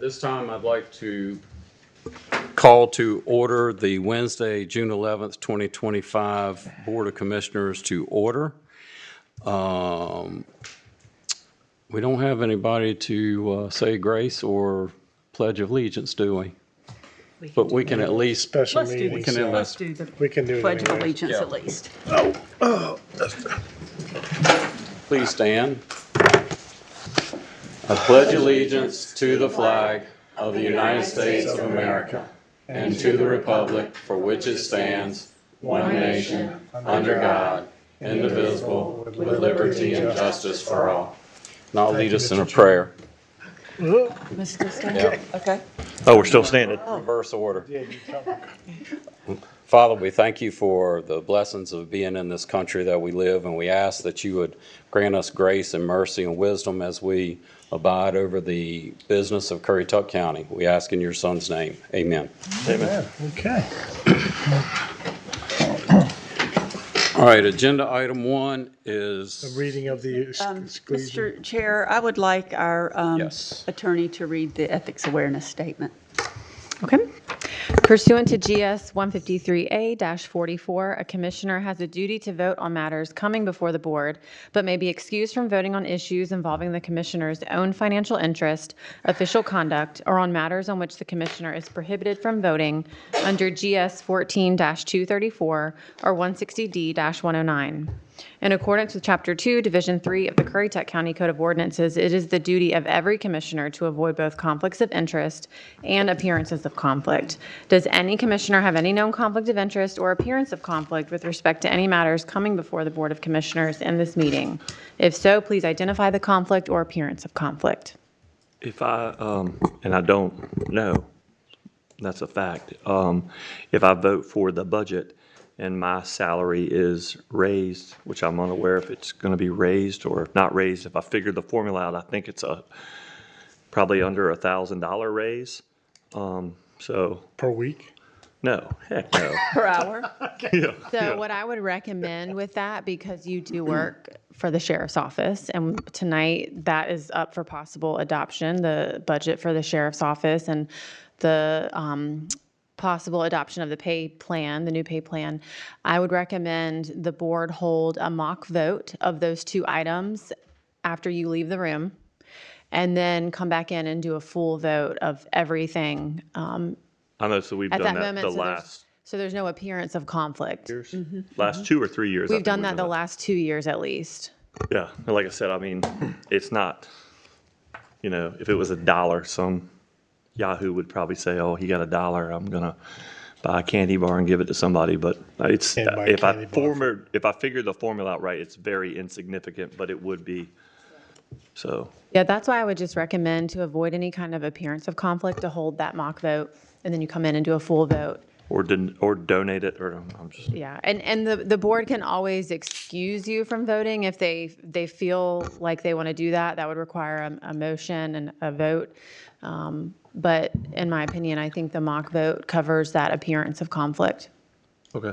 this time, I'd like to call to order the Wednesday, June 11th, 2025 Board of Commissioners to order. We don't have anybody to say grace or pledge of allegiance, do we? But we can at least, Special Let's do meeting. the, can do let's do the We can do it Pledge of anyway. Allegiance Yeah. at least. please stand. I pledge allegiance to the flag of the United States of America and to the republic for which it stands, one nation, under God, indivisible, with liberty and justice for all. And I'll lead us in a prayer. Mr. Stanley? Okay. Oh, we're still standing. Reverse order. Father, we thank you for the blessings of being in this country that we live, and we ask that you would grant us grace and mercy and wisdom as we abide over the business of Currituck County. We ask in your Son's name. Amen. Amen. Okay. All right, agenda item 1 A is, reading of the exclusion. Mr. Chair, I would like our Yes. attorney to read the ethics awareness statement. Okay. Pursuant to GS 153A-44, a commissioner has a duty to vote on matters coming before the board, but may be excused from voting on issues involving the commissioner's own financial interest, official conduct, or on matters on which the commissioner is prohibited from voting under GS 14-234 or 160D-109. In accordance with Chapter 2, Division 3 of the Currituck County Code of Ordinances, it is the duty of every commissioner to avoid both conflicts of interest and appearances of conflict. Does any commissioner have any known conflict of interest or appearance of conflict with respect to any matters coming before the Board of Commissioners in this meeting? If so, please identify the conflict or appearance of conflict. If I, and I don't know, that's a fact. If I vote for the budget and my salary is raised, which I'm unaware if it's going to be raised or not raised, if I figure the formula out, I think it's probably under $1,000 raise. So, Per week? no, heck no. Per hour? So what I would recommend with that, because you do work for the sheriff's office, and tonight that is up for possible adoption, the budget for the sheriff's office and the possible adoption of the pay plan, the new pay plan, I would recommend the board hold a mock vote of those two items after you leave the room, and then come back in and do a full vote of everything. I know, so we've At done that that moment, the last so there's no appearance of conflict. years, last 2 or 3 years. I We've think done that the last 2 years at least. Yeah, and like I said, I mean, it's not, if it was $1, some Yahoo would probably say, "Oh, he got $1. I'm gonna buy a candy bar and give it to somebody." But it's Can't buy a candy bar. if I figure the formula out right, it's very insignificant, but it would be. So Yeah, that's why I would just recommend, to avoid any kind of appearance of conflict, to hold that mock vote, and then you come in and do a full vote. or donate it, or I'm just. Yeah, and the board can always excuse you from voting if they feel like they want to do that. That would require a motion and a vote. But in my opinion, I think the mock vote covers that appearance of conflict. Okay.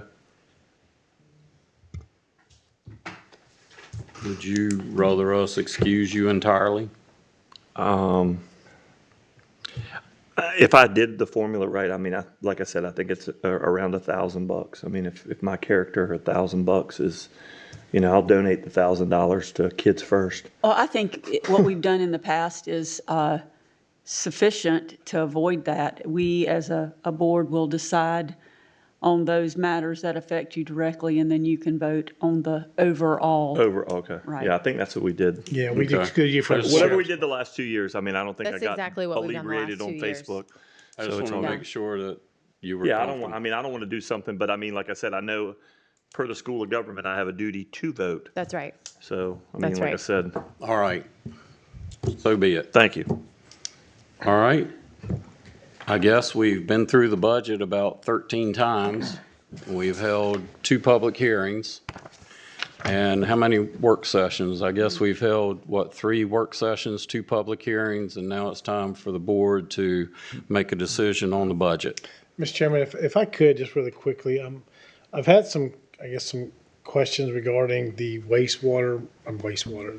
would you rather us excuse you entirely? If I did the formula right, I mean, like I said, I think it's around $1,000. I mean, if my character $1,000 is, I'll donate the $1,000 to Kids First. Well, I think what we've done in the past is sufficient to avoid that. We, as a board, will decide on those matters that affect you directly, and then you can vote on the overall. Okay. Right. Yeah, I think that's what we did. Yeah, we Okay. exclude you from. Whatever we did the last 2 years, I mean, I don't think That's I got exactly what we've done the last alleviated on 2 years. Facebook. I just So it's want to on- make sure that you were Yeah, I comfortable. don't want to do something, but I mean, like I said, I know per the school of government, I have a duty to vote. That's right. So, I mean, That's like I right. said, All right, so be it. thank you. All right. I guess we've been through the budget about 13 times. We've held 2 public hearings. And how many work sessions? I guess we've held, 3 work sessions, 2 public hearings, and now it's time for the board to make a decision on the budget. Mr. Chairman, if I could, just really quickly, I've had some questions regarding the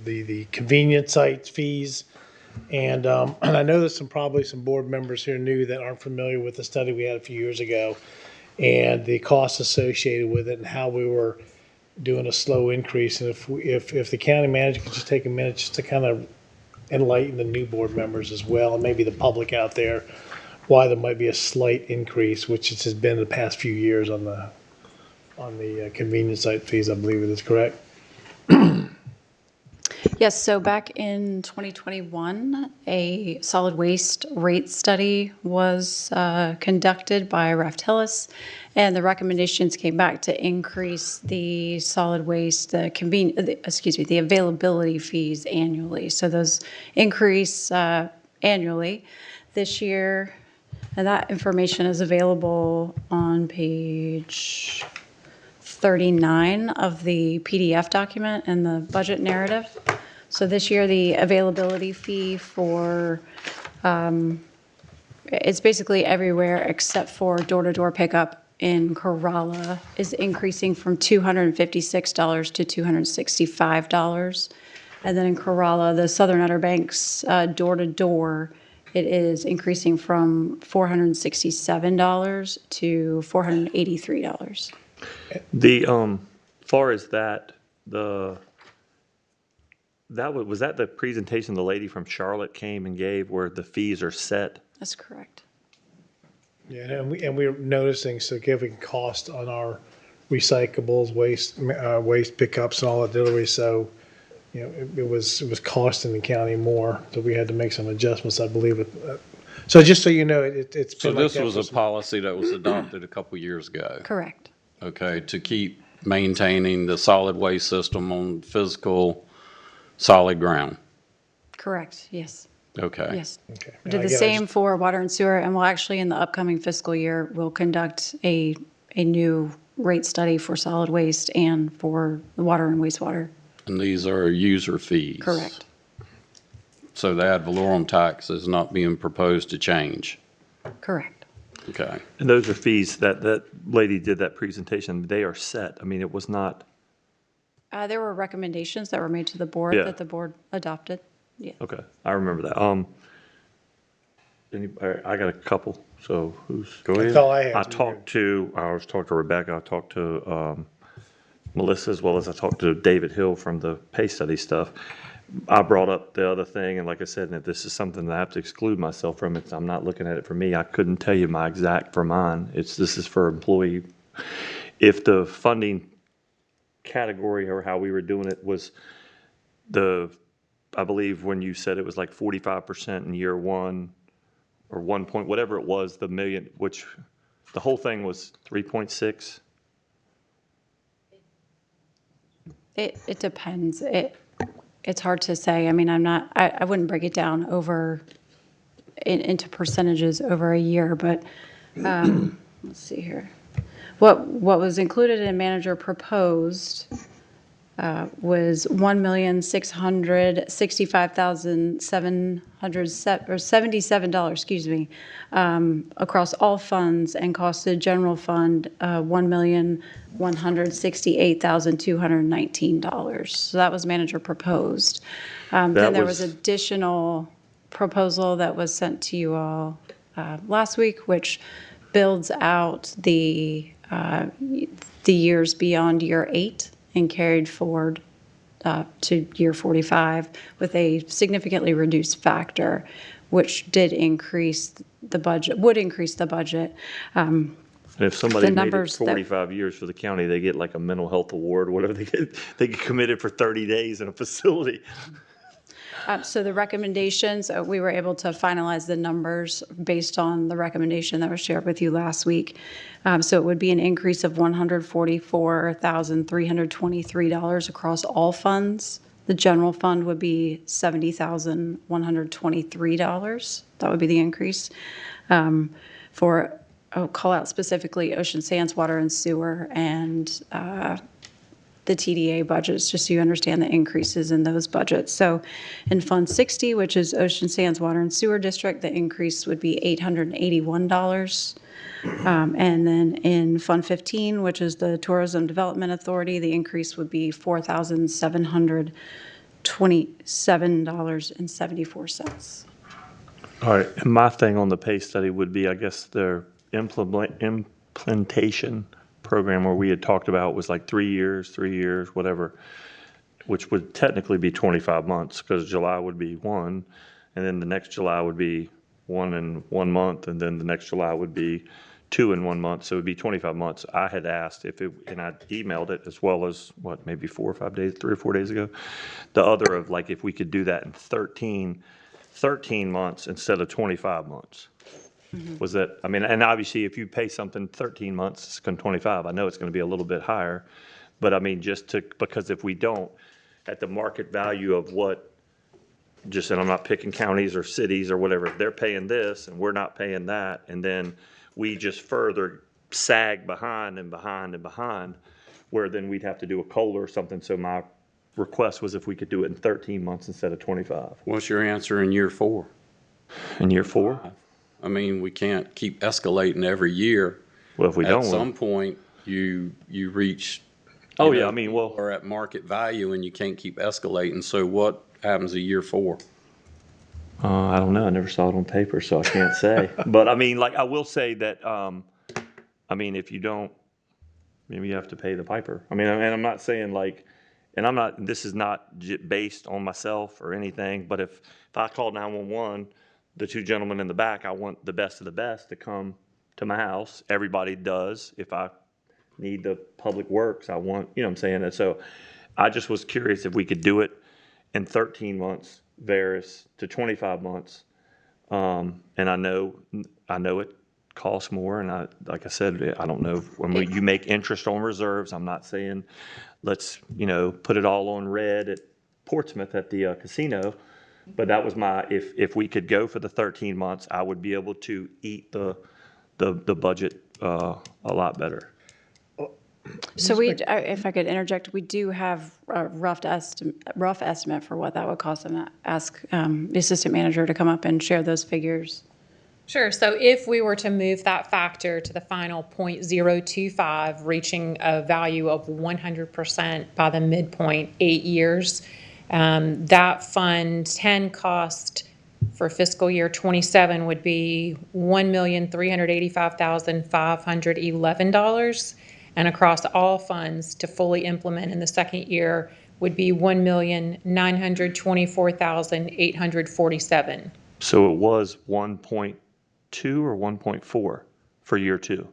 the convenience site fees And I know there's probably some board members here new that aren't familiar with the study we had a few years ago and the costs associated with it and how we were doing a slow increase. And if the county manager could just take a minute just to kind of enlighten the new board members as well, and maybe the public out there, why there might be a slight increase, which it has been the past few years on the convenience site fees, I believe it is correct. Yes, so back in 2021, a solid waste rate study was conducted by Raft Hillis, and the recommendations came back to increase the solid waste, the availability fees annually. So those increase annually this year, and that information is available on page 39 of the PDF document and the budget narrative. So this year, the availability fee for, it's basically everywhere except for door-to-door pickup in Corolla is increasing from $256 to $265. And then in Corolla, the Southern Outer Banks door-to-door, it is increasing from $467 to $483. The, far as that, was that the presentation the lady from Charlotte came and gave where the fees are set? That's correct. Yeah, and we're noticing significant cost on our recyclables, waste pickups and all that delivery. So, it was costing the county more, so we had to make some adjustments, I believe. So just so you know, it's So been like this that was for a some- policy that was adopted a couple years ago, Correct. okay, to keep maintaining the solid waste system on physical, solid ground. Correct, yes. Okay. Yes. Okay. We did the Again, I same just- for water and sewer, and we'll actually, in the upcoming fiscal year, we'll conduct a new rate study for solid waste and for the water and wastewater. And these are user fees. Correct. So the ad valorem tax is not being proposed to change. Correct. Okay. And those are fees that lady did that presentation, they are set. I mean, it was not, There were recommendations that were made to the board Yeah. that the board adopted. Yeah. okay, I remember that. I got a couple, so who's? Go That's ahead. all I had. I was talking to Rebecca, I talked to Melissa, as well as I talked to David Hill from the pay study stuff. I brought up the other thing, and like I said, if this is something that I have to exclude myself from, I'm not looking at it for me. I couldn't tell you my exact for mine. This is for employee. If the funding category or how we were doing it was I believe when you said it was like 45% in year one, or 1 point, whatever it was, the million, which the whole thing was 3.6. It depends. It's hard to say. I mean, I wouldn't break it down into percentages over a year, but let's see here. What was included in manager proposed was $1,665,777, excuse me, across all funds, and costed general fund $1,168,219. So that was manager proposed. Then there was additional proposal that was sent to you all last week, which builds out the years beyond year 8 and carried forward to year 45 with a significantly reduced factor, which would increase the budget. And if somebody The made it numbers that- 45 years for the county, they get like a mental health award, whatever they get committed for 30 days in a facility. So the recommendations, we were able to finalize the numbers based on the recommendation that was shared with you last week. So it would be an increase of $144,323 across all funds. The general fund would be $70,123. That would be the increase. I'll call out specifically Ocean Sands, Water and Sewer, and the TDA budgets, just so you understand the increases in those budgets. So in Fund 60, which is Ocean Sands Water and Sewer District, the increase would be $881. And then in Fund 15, which is the Tourism Development Authority, the increase would be $4,700. $27.74. All right, and my thing on the pay study would be, I guess, their implementation program where we had talked about was like 3 years, whatever, which would technically be 25 months, because July would be one, and then the next July would be 1 in 1 month, and then the next July would be 2 in 1 month, so it would be 25 months. I had asked if it, and I emailed it as well as, what, maybe 4 or 5 days, 3 or 4 days ago, the other of like if we could do that in 13 months instead of 25 months. Was that, I mean, and obviously if you pay something 13 months, it's going to 25. I know it's going to be a little bit higher, but I mean, just to, because if we don't, at the market value of what, just, and I'm not picking counties or cities or whatever, if they're paying this and we're not paying that, and then we just further sag behind and behind and behind, where then we'd have to do a COLA or something. So my request was if we could do it in 13 months instead of 25. What's your answer in year 4? In year 4? I mean, we can't keep escalating every year. Well, if we At don't, some point, you reach. oh you yeah, know, I mean, well, people are at market value and you can't keep escalating. So what happens in year 4? I don't know. I never saw it on paper, so I can't say. But I mean, like, I will say that, I mean, if you don't, maybe you have to pay the piper. I mean, and I'm not saying like, and I'm not, this is not based on myself or anything, but if I call 911, the 2 gentlemen in the back, I want the best of the best to come to my house. Everybody does. If I need the public works, I want, you know what I'm saying? And so I just was curious if we could do it in 13 months, Varus, to 25 months. And I know it costs more, and like I said, I don't know, when you make interest on reserves, I'm not saying let's, put it all on red at Portsmouth at the casino, but that was my, if we could go for the 13 months, I would be able to eat the budget a lot better. So if I could interject, we do have a rough estimate for what that would cost. I'm going to ask the assistant manager to come up and share those figures. Sure. So if we were to move that factor to the final 0.025, reaching a value of 100% by the midpoint, 8 years, that Fund 10 cost for fiscal year 27 would be $1,385,511. And across all funds to fully implement in the second year would be $1,924,847. So it was 1.2 or 1.4 for year 2?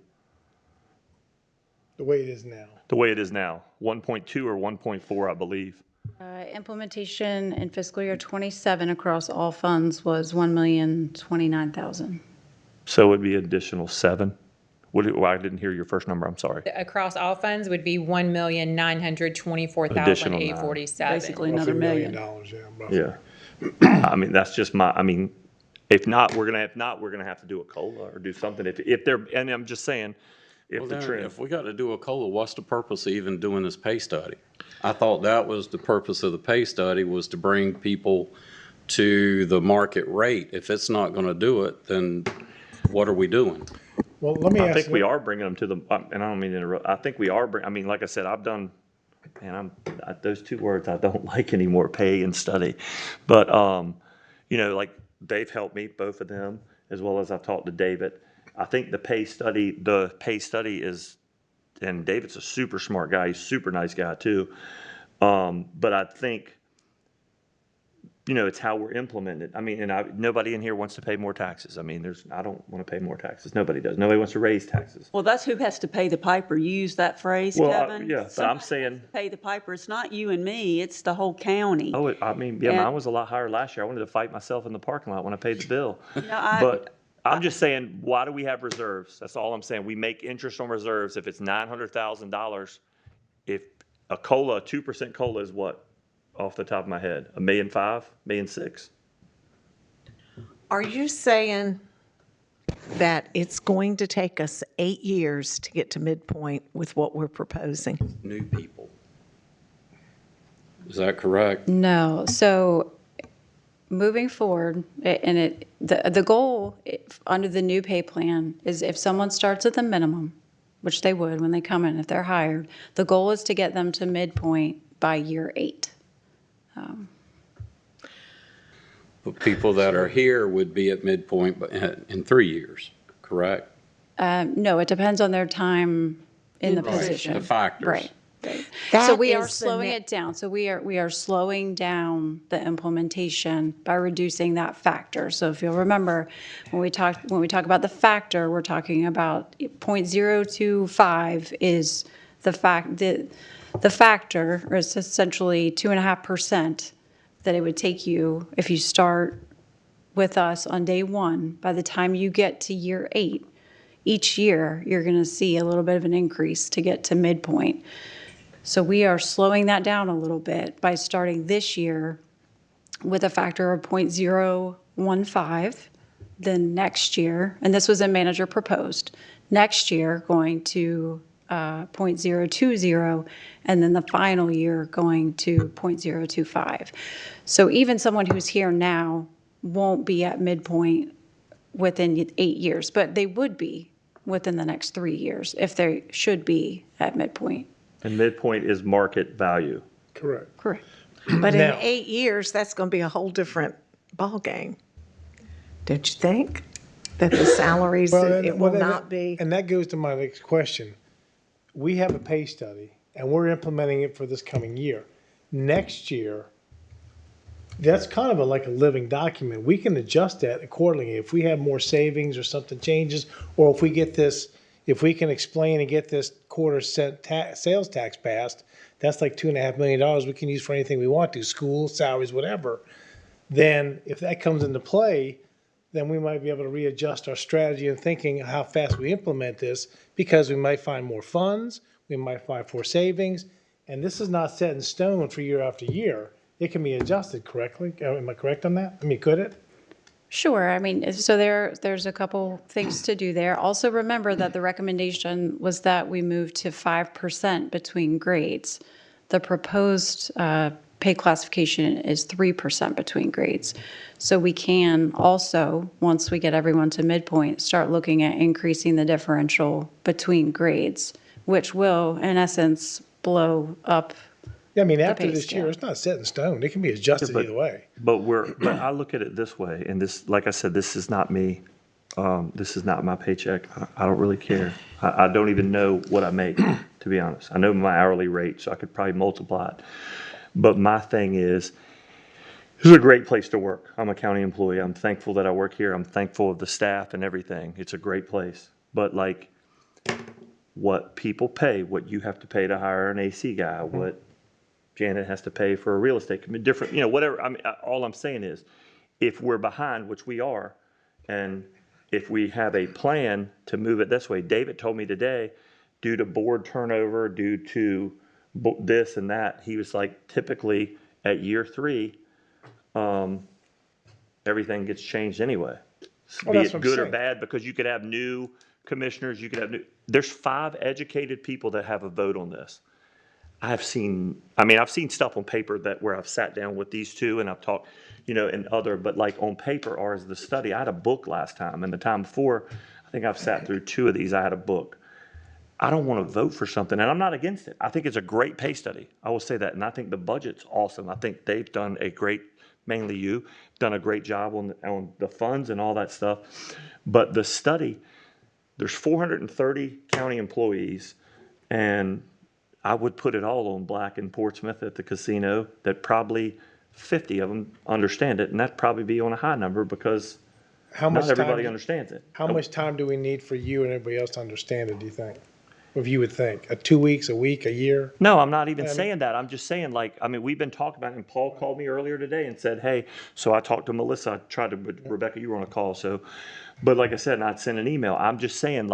The way it is now. The way it is now, 1.2 or 1.4, I believe. Implementation in fiscal year 27 across all funds was $1,029,000. So it would be additional 7? Well, I didn't hear your first number, I'm sorry. Across all funds would be $1,924,847. Basically another Roughly $1 million. million, yeah, roughly. Yeah. I mean, that's just if not, we're gonna have to do a COLA or do something if they're, and I'm just saying, if Well, the then, trend. if we got to do a COLA, what's the purpose of even doing this pay study? I thought that was the purpose of the pay study, was to bring people to the market rate. If it's not going to do it, then what are we doing? Well, let me I ask. think we are bringing them to the, and I don't mean to interrupt, I think we are, like I said, I've done, and those 2 words I don't like anymore, pay and study. But, like they've helped me, both of them, as well as I've talked to David. I think the pay study is, and David's a super smart guy, he's a super nice guy too. But I think, it's how we're implementing it. I mean, and nobody in here wants to pay more taxes. I mean, I don't want to pay more taxes. Nobody does. Nobody wants to raise taxes. Well, that's who has to pay the piper. You use that phrase, Well, Kevin. yeah, but I'm Somebody saying, has to pay the piper. It's not you and me, it's the whole county. oh, I mean, yeah, And- mine was a lot higher last year. I wanted to fight myself in the parking lot when I paid the bill. No, But I'm just saying, why do we have reserves? That's all I'm saying. We make interest on reserves. If it's $900,000, if a COLA, 2% COLA is what? Off the top of my head, $1.5 million, $1.6 million? Are you saying that it's going to take us 8 years to get to midpoint with what we're proposing? New people. Is that correct? No, so moving forward, the goal under the new pay plan is if someone starts at the minimum, which they would when they come in, if they're hired, the goal is to get them to midpoint by year 8. But people that are here would be at midpoint in 3 years, correct? No, it depends on their time in the position. The factors. Right. So That we are is the slowing ne- it down. So we are slowing down the implementation by reducing that factor. So if you'll remember, when we talk about the factor, we're talking about 0.025 is the factor is essentially 2.5% that it would take you if you start with us on day one. By the time you get to year 8, each year you're going to see a little bit of an increase to get to midpoint. So we are slowing that down a little bit by starting this year with a factor of 0.015. Then next year, and this was a manager proposed, next year going to 0.020, and then the final year going to 0.025. So even someone who's here now won't be at midpoint within 8 years, but they would be within the next 3 years if they should be at midpoint. And midpoint is market value. Correct. Correct. But in Now- 8 years, that's going to be a whole different ballgame. Don't you think? That the salaries, it will not be. And that goes to my next question. We have a pay study, and we're implementing it for this coming year. Next year, that's kind of like a living document. We can adjust that accordingly. If we have more savings or something changes, or if we get this, if we can explain and get this quarter-cent sales tax passed, that's like $2.5 million we can use for anything we want to, school, salaries, whatever. Then if that comes into play, then we might be able to readjust our strategy and thinking how fast we implement this, because we might find more funds, we might find more savings, and this is not set in stone for year after year. It can be adjusted correctly. Am I correct on that? I mean, could it? Sure. I mean, so there's a couple things to do there. Also remember that the recommendation was that we move to 5% between grades. The proposed pay classification is 3% between grades. So we can also, once we get everyone to midpoint, start looking at increasing the differential between grades, which will, in essence, blow up. Yeah, I mean, after pay this year, scale. it's not set in stone. It can be adjusted but- either way. But I look at it this way, and this, like I said, this is not me. This is not my paycheck. I don't really care. I don't even know what I make, to be honest. I know my hourly rate, so I could probably multiply it. But my thing is, this is a great place to work. I'm a county employee. I'm thankful that I work here. I'm thankful of the staff and everything. It's a great place. But like, what people pay, what you have to pay to hire an AC guy, what Janet has to pay for a real estate committee, different, whatever. I mean, all I'm saying is, if we're behind, which we are, and if we have a plan to move it this way, David told me today, due to board turnover, due to this and that, he was like, typically at year 3, everything gets changed anyway. Well, Be that's it what I'm good or saying. bad, because you could have new commissioners, there's 5 educated people that have a vote on this. I've seen stuff on paper where I've sat down with these two and I've talked, but like on paper or as the study, I had a book last time, and the time before, I think I've sat through 2 of these, I had a book. I don't want to vote for something, and I'm not against it. I think it's a great pay study. I will say that, and I think the budget's awesome. I think they've done mainly you, done a great job on the funds and all that stuff. But the study, there's 430 county employees, and I would put it all on Black in Portsmouth at the casino, that probably 50 of them understand it, and that'd probably be on a high number because How much not everybody time, understands it. how much time do we need for you and everybody else to understand it, do you think? Or if you would think, 2 weeks, a week, a year? No, I'm not even I mean- saying that. I'm just saying, we've been talking about it, and Paul called me earlier today and said, hey, so I talked to Melissa, I tried to, Rebecca, you were on a call, but like I said, and I'd sent an email. I'm just saying,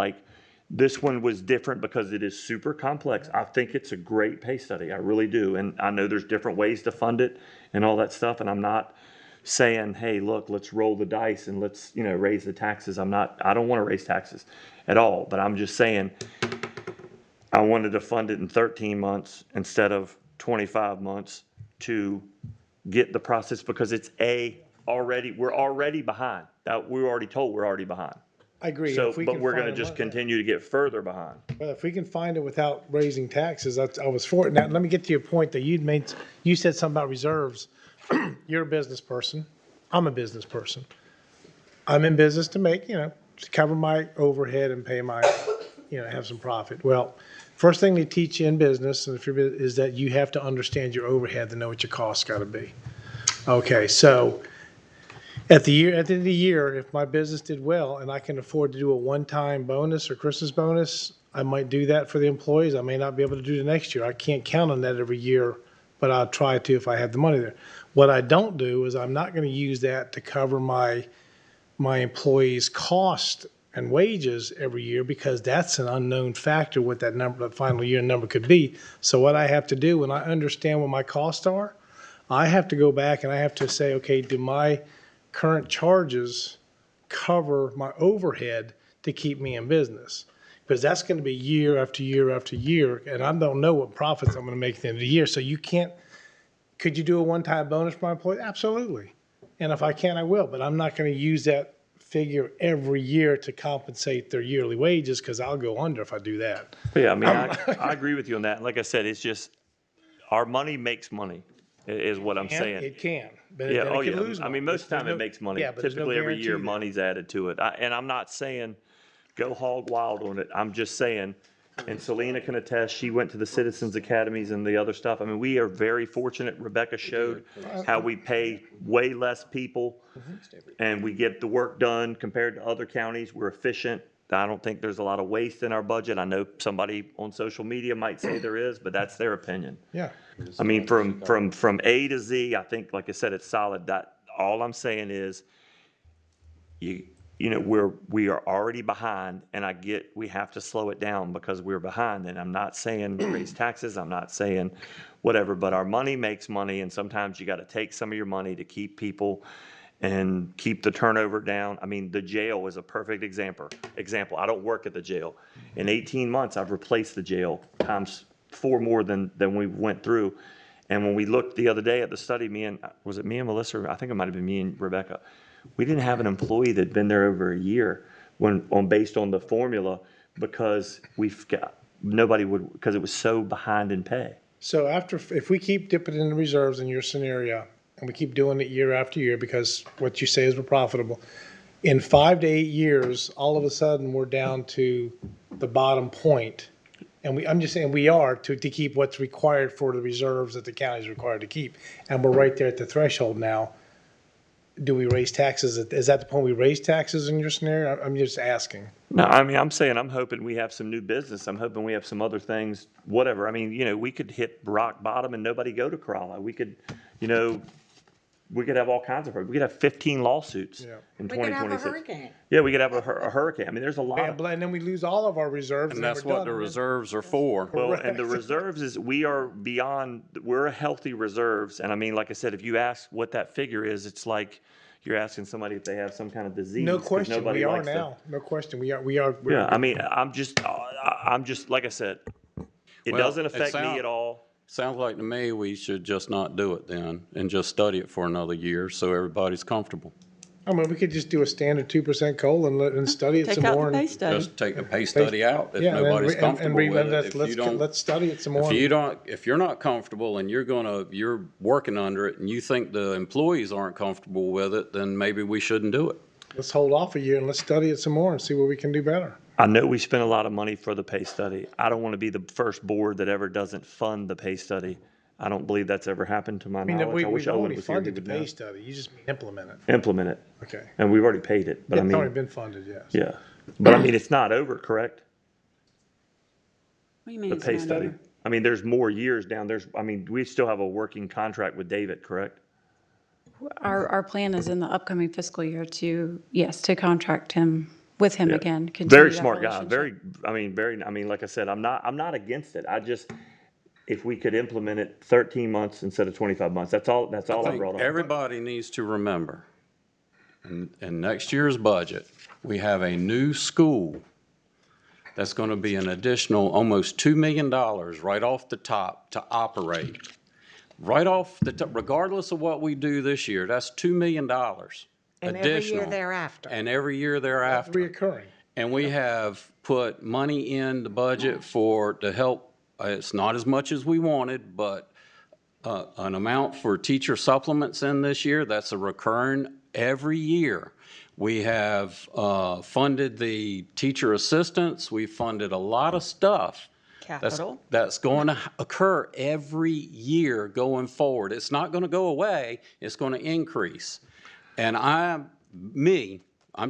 this one was different because it is super complex. I think it's a great pay study. I really do. And I know there's different ways to fund it and all that stuff. And I'm not saying, hey, look, let's roll the dice and let's, raise the taxes. I don't want to raise taxes at all. But I'm just saying, I wanted to fund it in 13 months instead of 25 months to get the process, because we're already behind. We were already told we're already behind. I agree. So, If we but can we're going to find just one- continue to get further behind. Well, if we can find it without raising taxes, I was for it. Now, let me get to your point that you said something about reserves. You're a business person. I'm a business person. I'm in business to make, to cover my overhead and pay my, have some profit. Well, first thing they teach you in business, and is that you have to understand your overhead to know what your costs got to be. Okay, so at the end of the year, if my business did well and I can afford to do a one-time bonus or Christmas bonus, I might do that for the employees. I may not be able to do the next year. I can't count on that every year, but I'll try to if I have the money there. What I don't do is I'm not going to use that to cover my employees' cost and wages every year, because that's an unknown factor what that number, that final year number could be. So what I have to do when I understand what my costs are, I have to go back and I have to say, okay, do my current charges cover my overhead to keep me in business? Because that's going to be year after year after year, and I don't know what profits I'm going to make at the end of the year. So you can't, could you do a one-time bonus for my employees? Absolutely. And if I can, I will, but I'm not going to use that figure every year to compensate their yearly wages, because I'll go under if I do that. But yeah, I mean, I agree with you on that. Like I said, it's just, our money makes money, is what I'm saying. It can, but Yeah, then oh it can yeah. lose I mean, money. most of the time it There's no- makes money. Yeah, but there's no Typically every year, guarantee there. money's added to it. And I'm not saying go hog wild on it. I'm just saying, and Selena can attest, she went to the Citizens Academies and the other stuff. I mean, we are very fortunate. Rebecca showed how we pay way less people and we get the work done compared to other counties. We're efficient. I don't think there's a lot of waste in our budget. I know somebody on social media might say there is, but that's their opinion. Yeah. I mean, from A to Z, I think, like I said, it's solid. That, all I'm saying is, we are already behind, and I get, we have to slow it down because we're behind. And I'm not saying raise taxes, I'm not saying whatever, but our money makes money, and sometimes you got to take some of your money to keep people and keep the turnover down. I mean, the jail is a perfect example. I don't work at the jail. In 18 months, I've replaced the jail times 4 more than we went through. And when we looked the other day at the study, was it me and Melissa? I think it might have been me and Rebecca. We didn't have an employee that'd been there over a year based on the formula, because because it was so behind in pay. So if we keep dipping in the reserves in your scenario, and we keep doing it year after year, because what you say is we're profitable, in 5 to 8 years, all of a sudden, we're down to the bottom point. And I'm just saying we are to keep what's required for the reserves that the county is required to keep. And we're right there at the threshold now. Do we raise taxes? Is that the point we raise taxes in your scenario? I'm just asking. No, I mean, I'm saying, I'm hoping we have some new business. I'm hoping we have some other things, whatever. I mean, we could hit rock bottom and nobody go to Corolla. We could have all kinds of, we could have 15 lawsuits Yeah. in We could have a 2026. hurricane. Yeah, we could have a hurricane. I mean, there's a lot of. And then we lose all of our reserves. And that's what the reserves are for. Well, and the reserves we're a healthy reserves. And I mean, like I said, if you ask what that figure is, it's like you're asking somebody if they have some kind of disease. No 'cause question, nobody we are likes to- now. No question, we are. Yeah, I mean, I'm just, like I said, it Well, doesn't it affect me sound- at all. Sounds like to me we should just not do it then and just study it for another year so everybody's comfortable. I mean, we could just do a standard 2% COLA and study it Take some out more. the pay and- study. Just take the pay study out if Yeah, and then nobody's and comfortable with it. If you don't, let's study it some more. if you're not comfortable and you're working under it and you think the employees aren't comfortable with it, then maybe we shouldn't do it. Let's hold off a year and let's study it some more and see what we can do better. I know we spent a lot of money for the pay study. I don't want to be the first board that ever doesn't fund the pay study. I don't believe that's ever happened to my I mean, knowledge. I wish we've Owen already was here. He funded the would know. pay study, you just implement it. Implement it. Okay. And we've already paid it, but Yeah, I it's already mean, been funded, yes. yeah. But I mean, it's not over, correct? What do you mean The it's pay not study. over? I mean, there's more years down. We still have a working contract with David, correct? Our plan is in the upcoming fiscal year to contract him, with him Yeah. again. continue Very that smart guy. relationship. Like I said, I'm not against it. I just, if we could implement it 13 months instead of 25 months, that's all I I think brought up. everybody needs to remember, in next year's budget, we have a new school that's going to be an additional almost $2 million right off the top to operate. Right off the top, regardless of what we do this year, that's $2 million And every year additional. thereafter. And every year thereafter. Reoccurring. And we have put money in the budget to help, it's not as much as we wanted, but an amount for teacher supplements in this year. That's a recurring every year. We have funded the teacher assistants. We funded a lot of stuff. Capital. That's going to occur every year going forward. It's not going to go away. It's going to increase. And I'm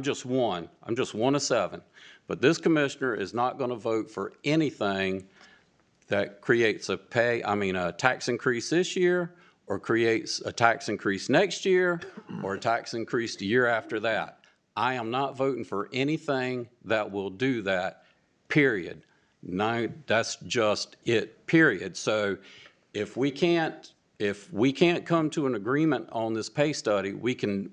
just one. I'm just one of seven. But this commissioner is not going to vote for anything that creates a tax increase this year, or creates a tax increase next year, or a tax increase the year after that. I am not voting for anything that will do that, period. No, that's just it, period. So if we can't come to an agreement on this pay study, we can,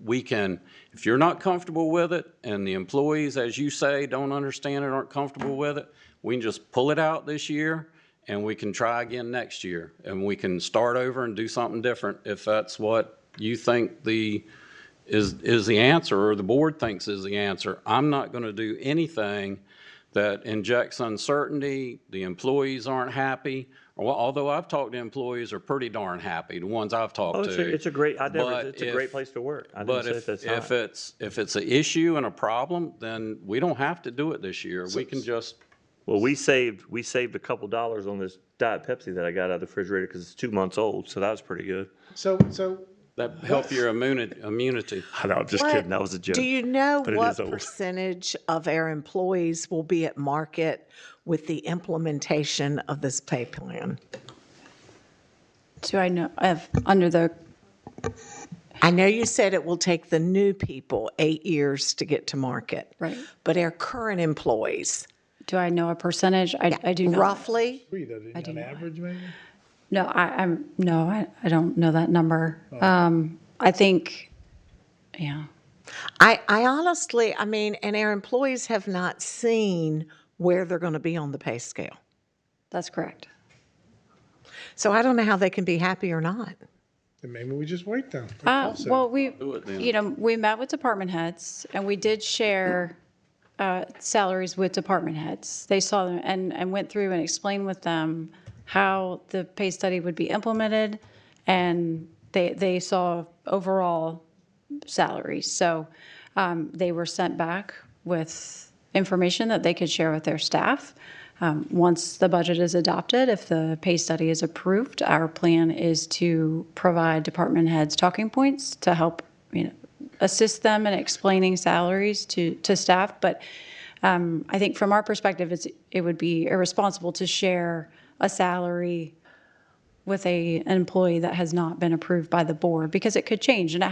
if you're not comfortable with it, and the employees, as you say, don't understand it, aren't comfortable with it, we can just pull it out this year, and we can try again next year, and we can start over and do something different if that's what you think is the answer, or the board thinks is the answer. I'm not going to do anything that injects uncertainty. The employees aren't happy. Well, although I've talked to employees are pretty darn happy, the ones I've talked to. It's a great, But it's a great place to work. I didn't But say that's not. if it's an issue and a problem, then we don't have to do it this year. We can just, Well, we saved a couple dollars on this Diet Pepsi that I got out of the refrigerator because it's 2 months old, so that was pretty good. So that help your immunity. I know, I'm just kidding, that was a joke. Do you know But it what is old. percentage of our employees will be at market with the implementation of this pay plan? Do I know, under the, I know you said it will take the new people 8 years to get to market. Right. But our current employees, do I know a percentage? I do not. roughly? on average, maybe? No, I don't know that number. I think, yeah. I honestly, and our employees have not seen where they're going to be on the pay scale. That's correct. So I don't know how they can be happy or not. Then maybe we just wait then. Well, we, Do it then. we met with department heads, and we did share salaries with department heads. They saw them and went through and explained with them how the pay study would be implemented, and they saw overall salaries. So they were sent back with information that they could share with their staff. Once the budget is adopted, if the pay study is approved, our plan is to provide department heads talking points to help, assist them in explaining salaries to staff. But I think from our perspective, it would be irresponsible to share a salary with an employee that has not been approved by the board, because it could change, and it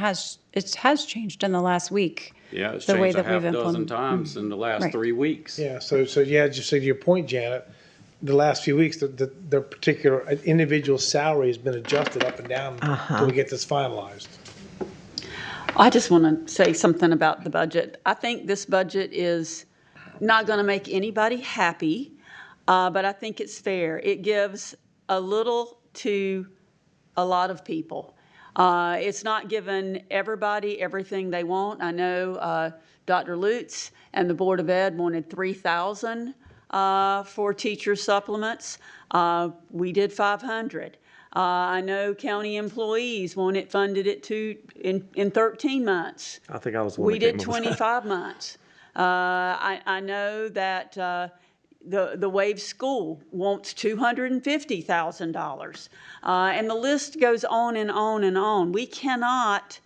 has changed in the last week. Yeah, it's the way changed a that we've half dozen implemented. times in the last Right. 3 weeks. Yeah, so yeah, just to your point, Janet, the last few weeks, the particular individual salary has been adjusted up and down until we get this finalized. I just want to say something about the budget. I think this budget is not going to make anybody happy, but I think it's fair. It gives a little to a lot of people. It's not giving everybody everything they want. I know Dr. Lutz and the Board of Ed wanted $3,000 for teacher supplements. We did $500. I know county employees funded it in 13 months. I think I was the one We that came did up with that. 25 months. I know that the Wave School wants $250,000. And the list goes on and on and on. We cannot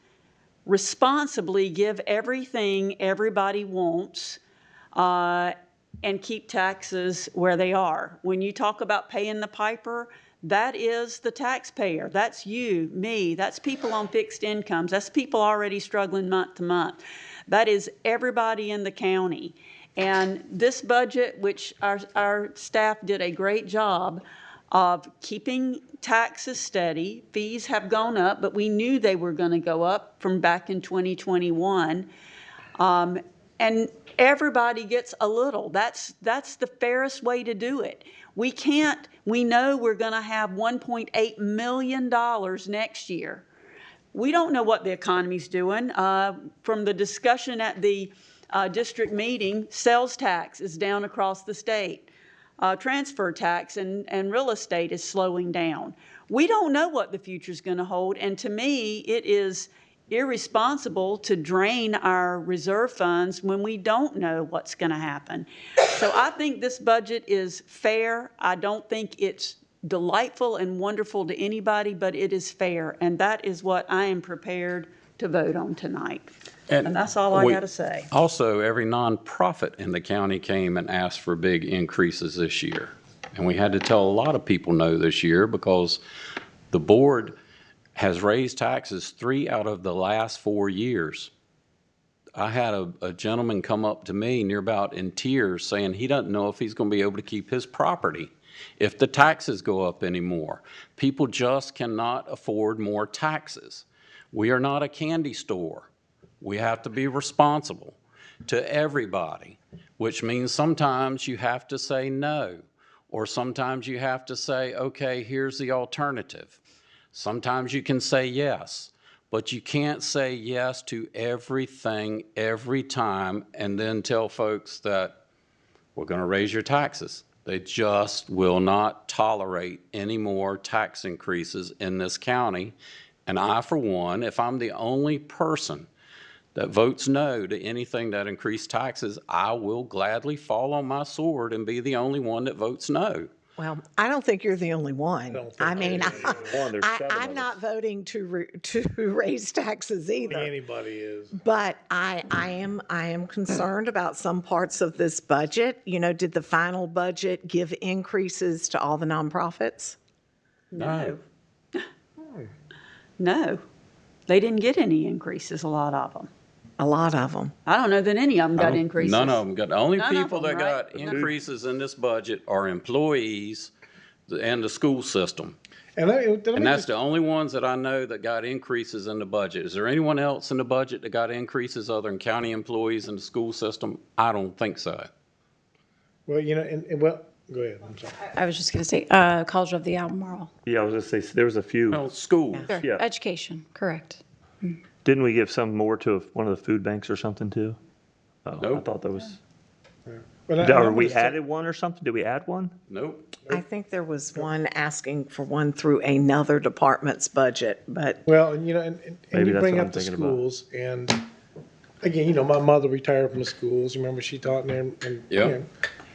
responsibly give everything everybody wants and keep taxes where they are. When you talk about paying the piper, that is the taxpayer. That's you, me. That's people on fixed incomes. That's people already struggling month to month. That is everybody in the county. And this budget, which our staff did a great job of keeping taxes steady, fees have gone up, but we knew they were going to go up from back in 2021. And everybody gets a little. That's the fairest way to do it. We know we're going to have $1.8 million next year. We don't know what the economy's doing. From the discussion at the district meeting, sales tax is down across the state. transfer tax and real estate is slowing down. We don't know what the future's going to hold, and to me, it is irresponsible to drain our reserve funds when we don't know what's going to happen. So I think this budget is fair. I don't think it's delightful and wonderful to anybody, but it is fair, and that is what I am prepared to vote on tonight. And that's all I we- got to say. Also, every nonprofit in the county came and asked for big increases this year. And we had to tell a lot of people no this year because the board has raised taxes 3 out of the last 4 years. I had a gentleman come up to me near about in tears saying he doesn't know if he's going to be able to keep his property if the taxes go up anymore. People just cannot afford more taxes. We are not a candy store. We have to be responsible to everybody, which means sometimes you have to say no, or sometimes you have to say, okay, here's the alternative. Sometimes you can say yes, but you can't say yes to everything every time and then tell folks that we're going to raise your taxes. They just will not tolerate any more tax increases in this county. And I, for one, if I'm the only person that votes no to anything that increased taxes, I will gladly fall on my sword and be the only one that votes no. Well, I don't think you're the only one. don't think I mean, There's 7 I'm of not voting to raise taxes either. Anybody is. But I am concerned about some parts of this budget. You know, did the final budget give increases to all the nonprofits? No. No. They didn't get any increases, a lot of them. A lot of them. I don't know that any of them got increases. None of them got, the only None of people them, that right? got increases in this budget are employees and the school system. And And that's the only ones that I know that got increases in the budget. Is there anyone else in the budget that got increases other than county employees and the school system? I don't think so. well, you know, and well, go ahead. I'm sorry. I was just going to say, College of the Albemarle. Yeah, I was gonna say, there was a few. Well, schools. Sure. Yeah. Education, correct. Didn't we give some more to one of the food banks or something too? Oh, I Nope. thought that was, But or I'm we gonna say- added one or something? Did we add one? Nope. I think there was one asking for one through another department's budget, but Well, and you know, and Maybe you that's bring what up I'm the thinking about. schools, and again, you know, my mother retired from the schools. Remember, she taught in there, and Yeah. you know,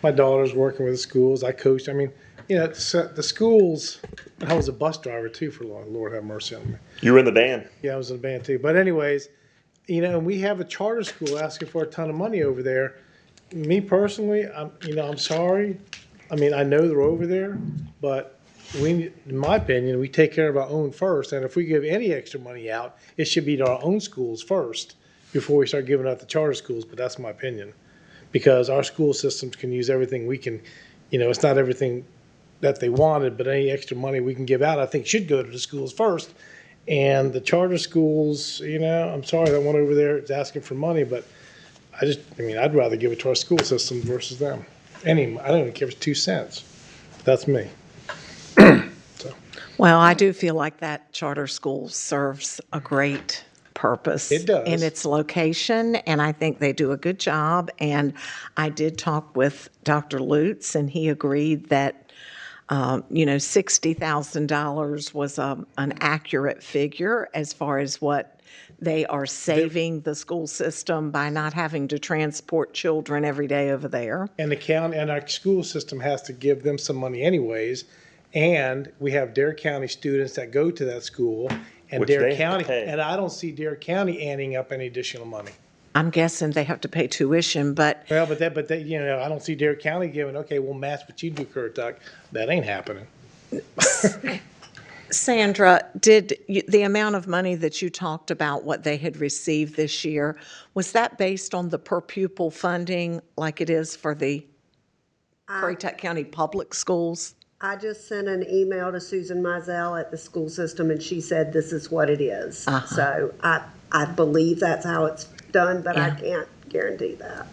my daughter's working with the schools. I coached. I mean, you know, the schools. I was a bus driver too for long. Lord have mercy on me. You were in the band. Yeah, I was in a band too. But anyways, you know, and we have a charter school asking for a ton of money over there. Me personally, I'm sorry. I mean, I know they're over there, but in my opinion, we take care of our own first. And if we give any extra money out, it should be to our own schools first before we start giving out the charter schools. But that's my opinion, because our school systems can use everything we can. You know, it's not everything that they wanted, but any extra money we can give out, I think should go to the schools first. And the charter schools, you know, I'm sorry, that one over there is asking for money, but I'd rather give it to our school system versus them. I don't even care if it's 2 cents. That's me. well, I do feel like that charter school serves a great purpose. It does. In its location, and I think they do a good job. And I did talk with Dr. Lutz, and he agreed that $60,000 was an accurate figure as far as what they are saving the school system by not having to transport children every day over there. And the county and our school system has to give them some money anyways. And we have Dare County students that go to that school, and Which Dare they have to County, pay. and I don't see Dare County anting up any additional money. I'm guessing they have to pay tuition, but Well, but you know, I don't see Dare County giving, okay, we'll match what you do, Currituck. That ain't happening. Sandra, did the amount of money that you talked about, what they had received this year, was that based on the per pupil funding like it is for the Currituck County Public Schools? I just sent an email to Susan Mizell at the school system, and she said this is what it is. So I believe that's how it's done, but I Yeah. can't guarantee that.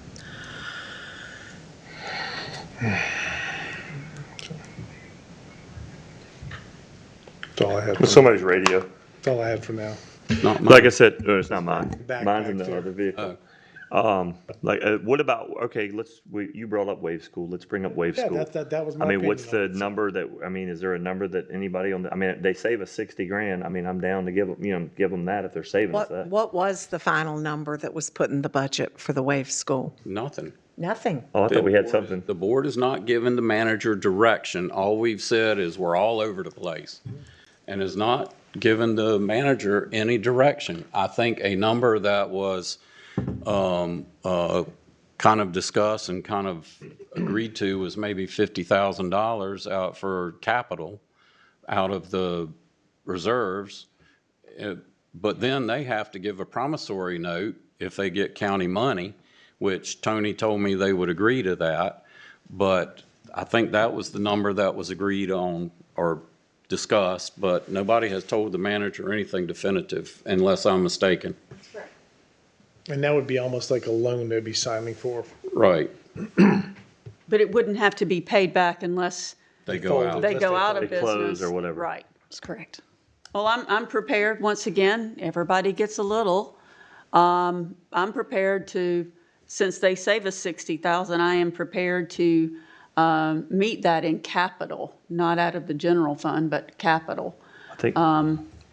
That's all I had. With somebody's radio. That's all I had for now. Not mine. Like I said, it's not mine. Back Mine's in the there. other vehicle. Oh. What about, okay, you brought up Wave School, let's bring up Wave Yeah, School. that was my I mean, what's opinion the on it. number that, I mean, is there a number that anybody I mean, they save us 60 grand, I mean, I'm down to give them that if they're saving us that. What was the final number that was put in the budget for the Wave School? Nothing. Nothing. Oh, I thought we had something. The board has not given the manager direction. All we've said is we're all over the place and has not given the manager any direction. I think a number that was kind of discussed and kind of agreed to was maybe $50,000 out for capital out of the reserves. But then they have to give a promissory note if they get county money, which Tony told me they would agree to that. But I think that was the number that was agreed on or discussed, but nobody has told the manager anything definitive unless I'm mistaken. And that would be almost like a loan they'd be signing for. Right. But it wouldn't have to be paid back unless They go out. they go out of They business. close or whatever. Right. That's correct. Well, I'm prepared, once again, everybody gets a little. I'm prepared to, since they save us 60,000, I am prepared to meet that in capital, not out of the general fund, but capital. I think,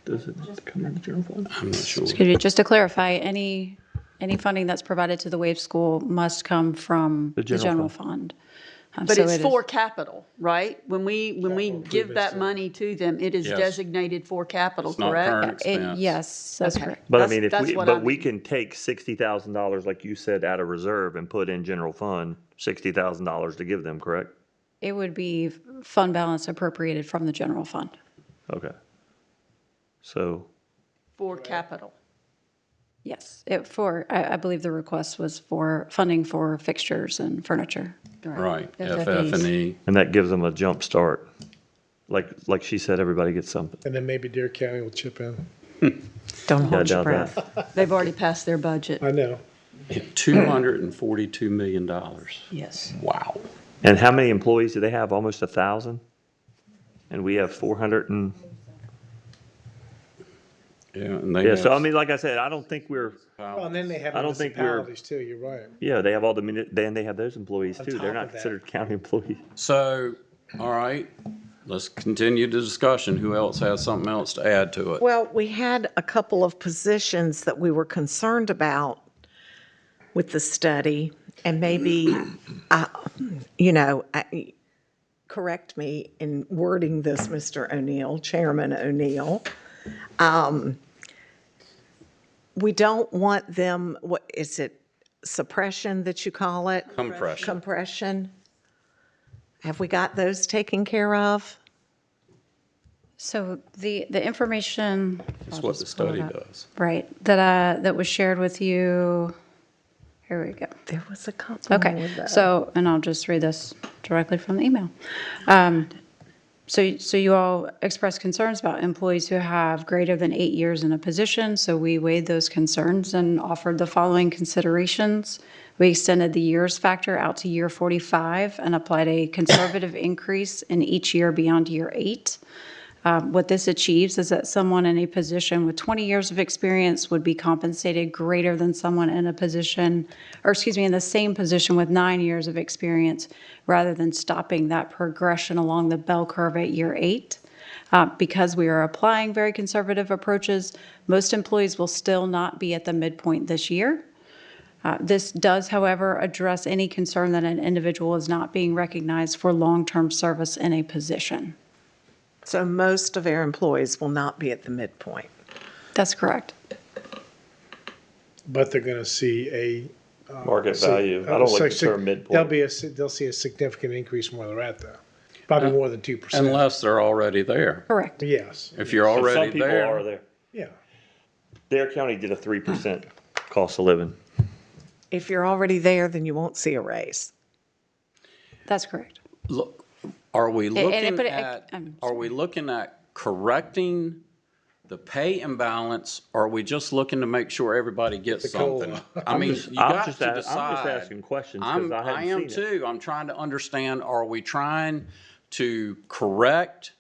does it come in the general fund? I'm not sure. Excuse me, just to clarify, any funding that's provided to the Wave School must come from The the general general fund. But So it's it is- for capital, right? When we give that money to them, it is Yes. designated for capital, It's not correct? current it- expense. Yes, that's Okay. correct. But I That's- mean, that's what we mean. can take $60,000, like you said, out of reserve and put in general fund, $60,000 to give them, correct? It would be fund balance appropriated from the general fund. Okay. So, For capital. Yes, I believe the request was for funding for fixtures and furniture. Right, FF&E. FF&E. and that gives them a jump start. Like she said, everybody gets something. And then maybe Dare County will chip in. Don't Yeah, I hold your doubt breath. that. They've already passed their budget. I know. $242 million. Yes. Wow. And how many employees do they have? Almost 1,000? And we have 400 and, Yeah, and they yeah, so I have, mean, like I said, I don't think we're, Well, and then they have I don't think we're- municipalities too, you're right. yeah, they have all then they have those employees On too. They're top not of that. considered county employees. so, all right, let's continue the discussion. Who else has something else to add to it? Well, we had a couple of positions that we were concerned about with the study, and maybe, correct me in wording this, Mr. O'Neill, Chairman O'Neill. We don't want them, what is it, suppression that you call it? Compression. Compression. Have we got those taken care of? So the information. That's I'll what the just pull it study up. does. Right, that was shared with you. Here we go. There was a couple more Okay, though. so, and I'll just read this directly from the email. So you all expressed concerns about employees who have greater than 8 years in a position, so we weighed those concerns and offered the following considerations. We extended the years factor out to year 45 and applied a conservative increase in each year beyond year 8. What this achieves is that someone in a position with 20 years of experience would be compensated greater than someone in a position, or excuse me, in the same position with 9 years of experience, rather than stopping that progression along the bell curve at year 8. Because we are applying very conservative approaches, most employees will still not be at the midpoint this year. This does, however, address any concern that an individual is not being recognized for long-term service in a position. So most of our employees will not be at the midpoint. That's correct. But they're gonna see a. Market value. I don't like the term midpoint. They'll see a significant increase from where they're at though. Probably more than 2%. Unless they're already there. Correct. Yes, If you're Some already people are there, there. yeah. Dare County did a 3% cost of living. If you're already there, then you won't see a raise. That's correct. look, are we looking but at, I'm are we looking at correcting the pay imbalance? Or are we just looking to make sure everybody gets The COLA. something? I mean, you I'm got just to I'm just decide. asking questions because I I am haven't seen it. too. I'm trying to understand, are we trying to correct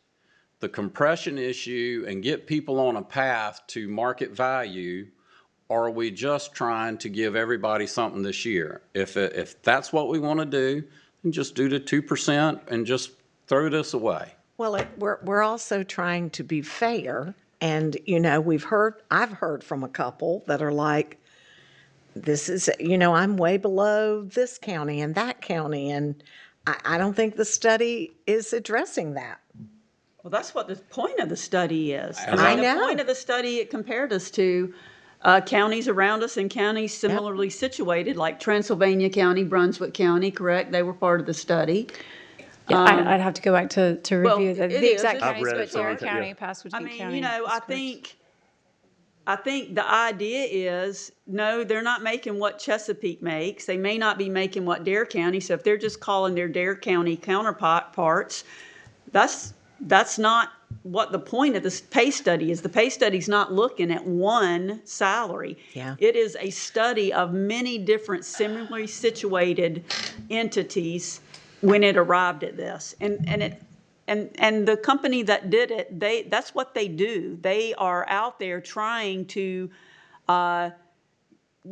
the compression issue and get people on a path to market value? or are we just trying to give everybody something this year? If that's what we want to do, then just do the 2% and just throw this away. Well, we're also trying to be fair, and, I've heard from a couple that are like, this is, I'm way below this county and that county, and I don't think the study is addressing that. Well, that's what the point of the study is. I The know. point of the study, it compared us to counties around us and counties similarly situated, like Transylvania County, Brunswick County, correct? They were part of the study. Yeah, I'd have to go back to well, review it the is. exact I've counties, read but it, so Tarrant yeah. County, Pasquotank I mean, County. I think the idea is, no, they're not making what Chesapeake makes. They may not be making what Dare County. So if they're just calling their Dare County counterparts, that's not what the point of this pay study is. The pay study's not looking at one salary. Yeah. It is a study of many different similarly situated entities when it arrived at this. And the company that did it, that's what they do. They are out there trying to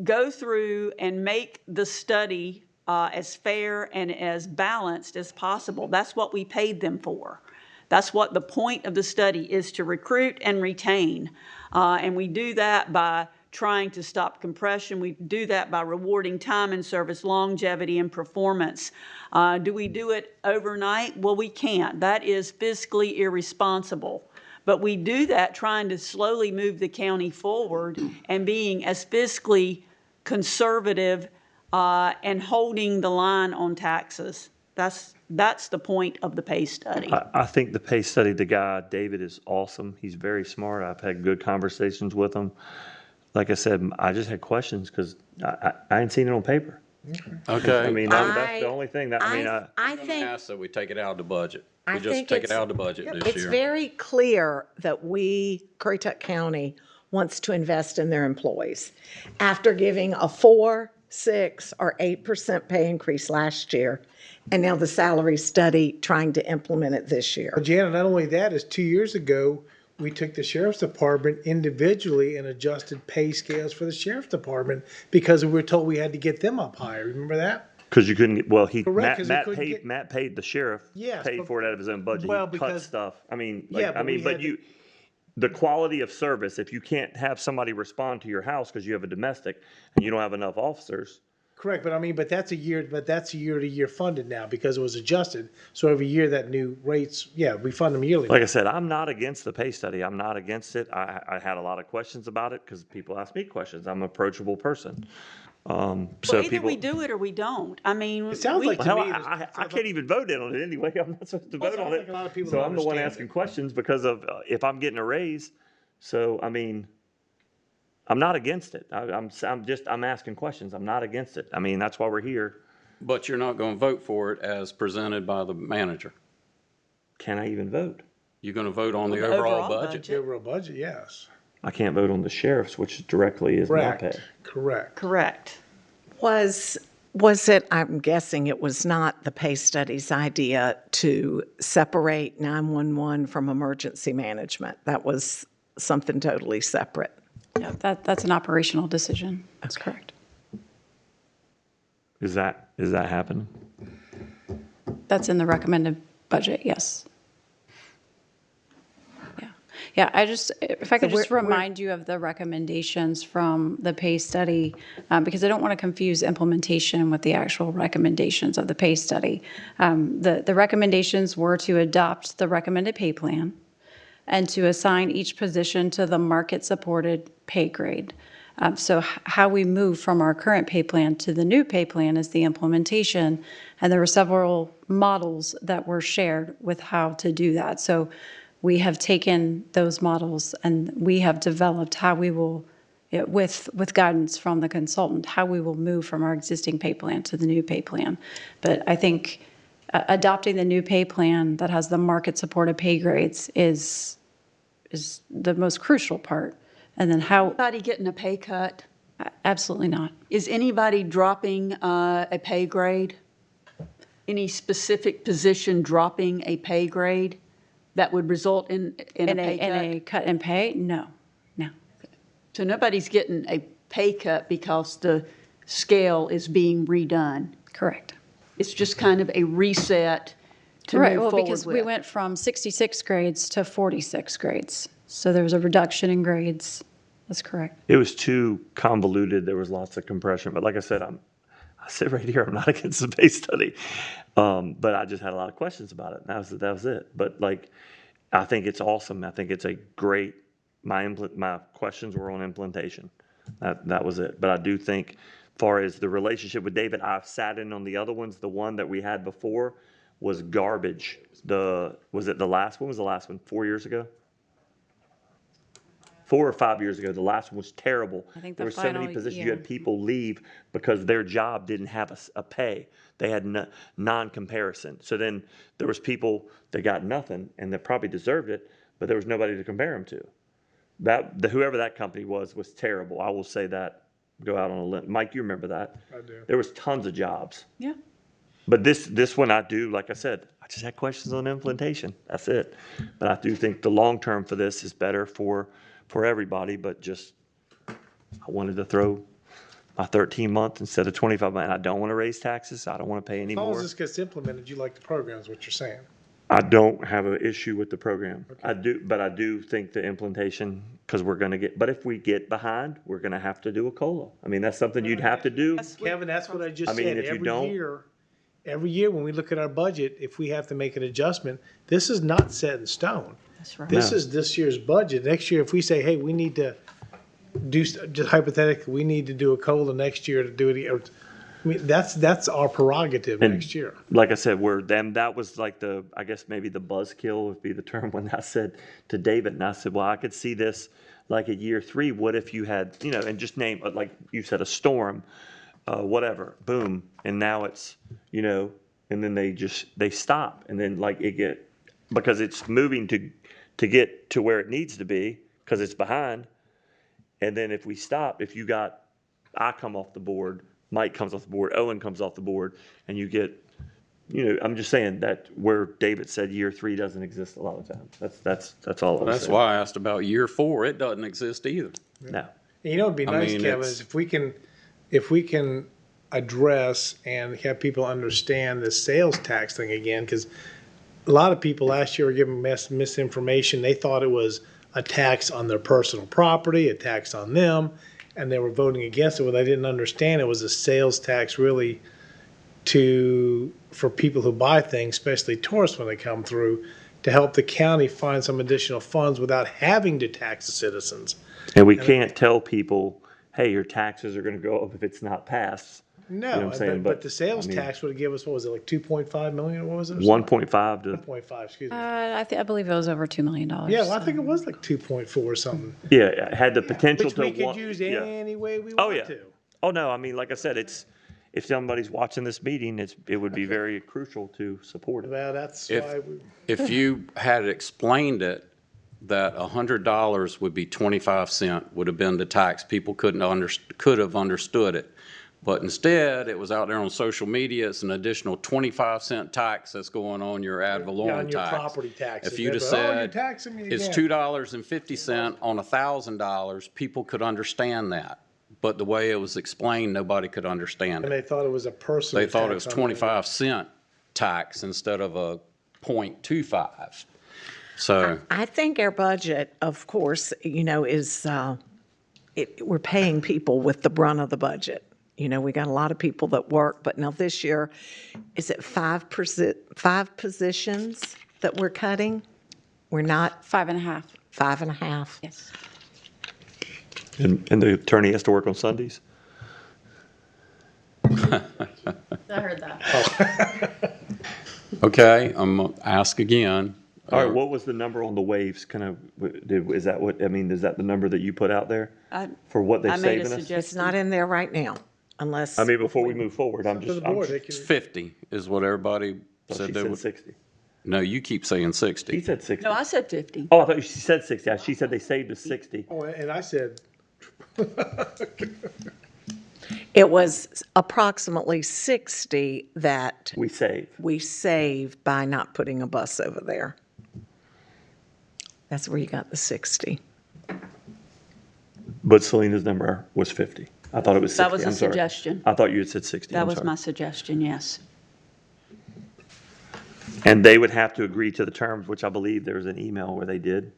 go through and make the study as fair and as balanced as possible. That's what we paid them for. That's what the point of the study is, to recruit and retain. And we do that by trying to stop compression. We do that by rewarding time and service, longevity, and performance. Do we do it overnight? Well, we can't. That is fiscally irresponsible. But we do that trying to slowly move the county forward and being as fiscally conservative and holding the line on taxes. That's the point of the pay study. I think the pay study, the guy, David, is awesome. He's very smart. I've had good conversations with him. Like I said, I just had questions because I ain't seen it on paper. Okay. I mean, that's the only thing that, I I'm think. gonna ask that we take it out of the budget. I We just think take it it's- out of the budget this It's year. very clear that Currituck County wants to invest in their employees. After giving a 4, 6, or 8% pay increase last year, and now the salary study trying to implement it this year. But Janet, not only that, is 2 years ago, we took the sheriff's department individually and adjusted pay scales for the sheriff's department because we were told we had to get them up higher. Remember that? Because you couldn't get, well, Correct, 'cause we couldn't paid, get- Matt paid the sheriff, Yes, paid but- for it out of his own budget. Well, He cut because- stuff. I mean, Yeah, like, but we had to- the quality of service, if you can't have somebody respond to your house because you have a domestic and you don't have enough officers, Correct, but that's a year to year funded now because it was adjusted. So every year that new rates, we fund them yearly. like I said, I'm not against the pay study. I'm not against it. I had a lot of questions about it because people ask me questions. I'm an approachable person. So Well, either people, we do it or we don't. I mean, It sounds like to hell, me, I can't even vote in on it anyway. I'm not supposed to vote sounds on like it. a lot of people So don't I'm the one understand asking it. questions because of if I'm getting a raise. So, I mean, I'm not against it. I'm asking questions. I'm not against it. I mean, that's why we're here. But you're not gonna vote for it as presented by the manager. Can I even vote? You're gonna vote on the the overall overall budget. the overall budget, yes. I can't vote on the sheriff's, which directly is my pay. Correct, correct. correct. Was it, I'm guessing it was not the pay study's idea to separate 911 from emergency management. That was something totally separate. Yeah, that's an operational decision. That's correct. Is that happening? That's in the recommended budget, yes. Yeah, if I could just remind you of the recommendations from the pay study, because I don't want to confuse implementation with the actual recommendations of the pay study. The recommendations were to adopt the recommended pay plan and to assign each position to the market-supported pay grade. So how we move from our current pay plan to the new pay plan is the implementation, and there were several models that were shared with how to do that. So we have taken those models and we have developed how we will, with guidance from the consultant, how we will move from our existing pay plan to the new pay plan. But I think adopting the new pay plan that has the market-supported pay grades is the most crucial part. And then how, Anybody getting a pay cut? absolutely not. Is anybody dropping a pay grade? Any specific position dropping a pay grade that would result in a pay In cut? a cut in pay? No. So nobody's getting a pay cut because the scale is being redone. Correct. It's just kind of a reset to Right, move well, forward because we with. went from 66 grades to 46 grades. So there was a reduction in grades. That's correct. It was too convoluted. There was lots of compression. But like I said, I sit right here. I'm not against the base study. But I just had a lot of questions about it. And that was it. But like, I think it's awesome. I think it's a great, my questions were on implementation. That was it. But I do think, far as the relationship with David, I've sat in on the other ones. The one that we had before was garbage. Was it the last one? Was the last one 4 years ago? 4 or 5 years ago, the last one was terrible. I think there the were so many final positions. You year. had people leave because their job didn't have a pay. They had non-comparison. So then there was people that got nothing and that probably deserved it, but there was nobody to compare them to. Whoever that company was terrible. I will say that. Go out on a limb. Mike, you remember that? I do. There was tons of jobs. Yeah. But this one I do, like I said, I just had questions on implementation. That's it. But I do think the long term for this is better for everybody, but just, I wanted to throw my 13-month instead of 25-month. I don't want to raise taxes. I don't want to pay any As long as more. this gets implemented, you like the program, is what you're saying. I don't have an issue with the program. I do think the implementation, because but if we get behind, we're going to have to do a COLA. I mean, that's something you'd have to do. Kevin, that's what I just I mean, said. if you don't- Every year when we look at our budget, if we have to make an adjustment, this is not set in stone. That's right. This No. is this year's budget. Next year, if we say, hey, we need to do, just hypothetically, we need to do a COLA next year to do it, or, I mean, that's our prerogative And next year. Like I said, that was like I guess maybe the buzzkill would be the term when I said to David, and I said, well, I could see this like at year 3. What if you had, and just name, like you said, a storm, whatever, boom. And now it's, and then they stop. And then like because it's moving to get to where it needs to be because it's behind. And then if we stop, I come off the board, Mike comes off the board, Owen comes off the board, and you get, I'm just saying that where David said year 3 doesn't exist a lot of times. That's all I was That's saying. why I asked about year 4. It doesn't exist either. No. And it'd be I nice, mean, Kevin, it's- is if we can address and have people understand the sales tax thing again, because a lot of people last year were given misinformation. They thought it was a tax on their personal property, a tax on them, and they were voting against it. What they didn't understand, it was a sales tax really for people who buy things, especially tourists when they come through, to help the county find some additional funds without having to tax the citizens. And we can't tell people, hey, your taxes are going to go up if it's not passed. No, You know what I'm saying? but the sales I mean, tax would give us, what was it, like 2.5 million, what was it? 1.5 to, 1.5, excuse me. I believe it was over $2 million. Yeah, well, I think it was like 2.4 or something, yeah, it had the potential which to. we could use yeah. any way we Oh, want yeah. to. Oh, no, I mean, like I said, if somebody's watching this meeting, it would be very crucial to support it. Well, that's If- why we. If you had explained it, that $100 would be 25 cent would have been the tax, people could have understood it. But instead, it was out there on social media, it's an additional 25-cent tax that's going on your ad Yeah, valorem on your tax. property taxes. If you'd have They'd be, "Oh, you're said, taxing me it's again." $2.50 on $1,000, people could understand that. But the way it was explained, nobody could understand And it. they thought it was a personal They thought it was tax on them. 25-cent tax instead of a 0.25. So, I think our budget, of course, is, we're paying people with the brunt of the budget. We got a lot of people that work, but now this year, is it 5 positions that we're cutting? We're not 5.5. 5.5? Yes. And the attorney has to work on Sundays? I heard that. okay, I'm gonna ask again. All right, what was the number on the waves? Is that the number that you put out there for what they're I made a saving us? It's suggestion. not in there right now, unless. I mean, before we move forward, I'm To just, the board, they It's can, 50 is what everybody she said they said would. 60. No, you keep saying He 60. said 60. No, I said 50. Oh, I thought she said 60. She said they saved us 60. oh, and I said, It was approximately 60 that We saved. we saved by not putting a bus over there. That's where you got the 60. But Selena's number was 50. I thought it was 60. That was a I'm sorry. suggestion. I thought you had said 60. That I'm was sorry. my suggestion, yes. And they would have to agree to the terms, which I believe there was an email where they did.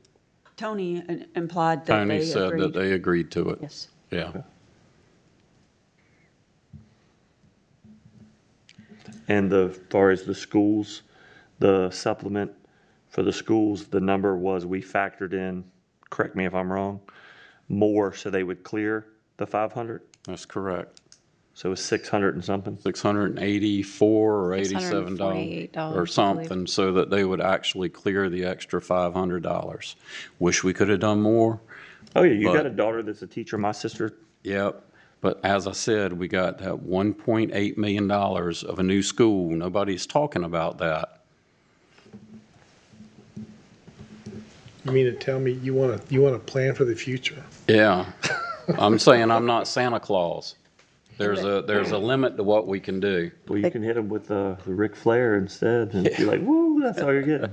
Tony implied that Tony they said that agreed. they agreed to it. Yes. Yeah. And as far as the schools, the supplement for the schools, the number was, we factored in, correct me if I'm wrong, more so they would clear the 500? That's correct. So it was 600 and something? $684 or $87 $648, I or believe. something, so that they would actually clear the extra $500. Wish we could have done more. Oh, yeah, you got But- a daughter that's a teacher. My sister, Yep. But as I said, we got that $1.8 million of a new school. Nobody's talking about that. You mean to tell me you want to plan for the future? Yeah. I'm saying I'm not Santa Claus. There's a limit to what we can do. well, you can hit him with the Ric Flair instead and be like, woo, that's all you're getting.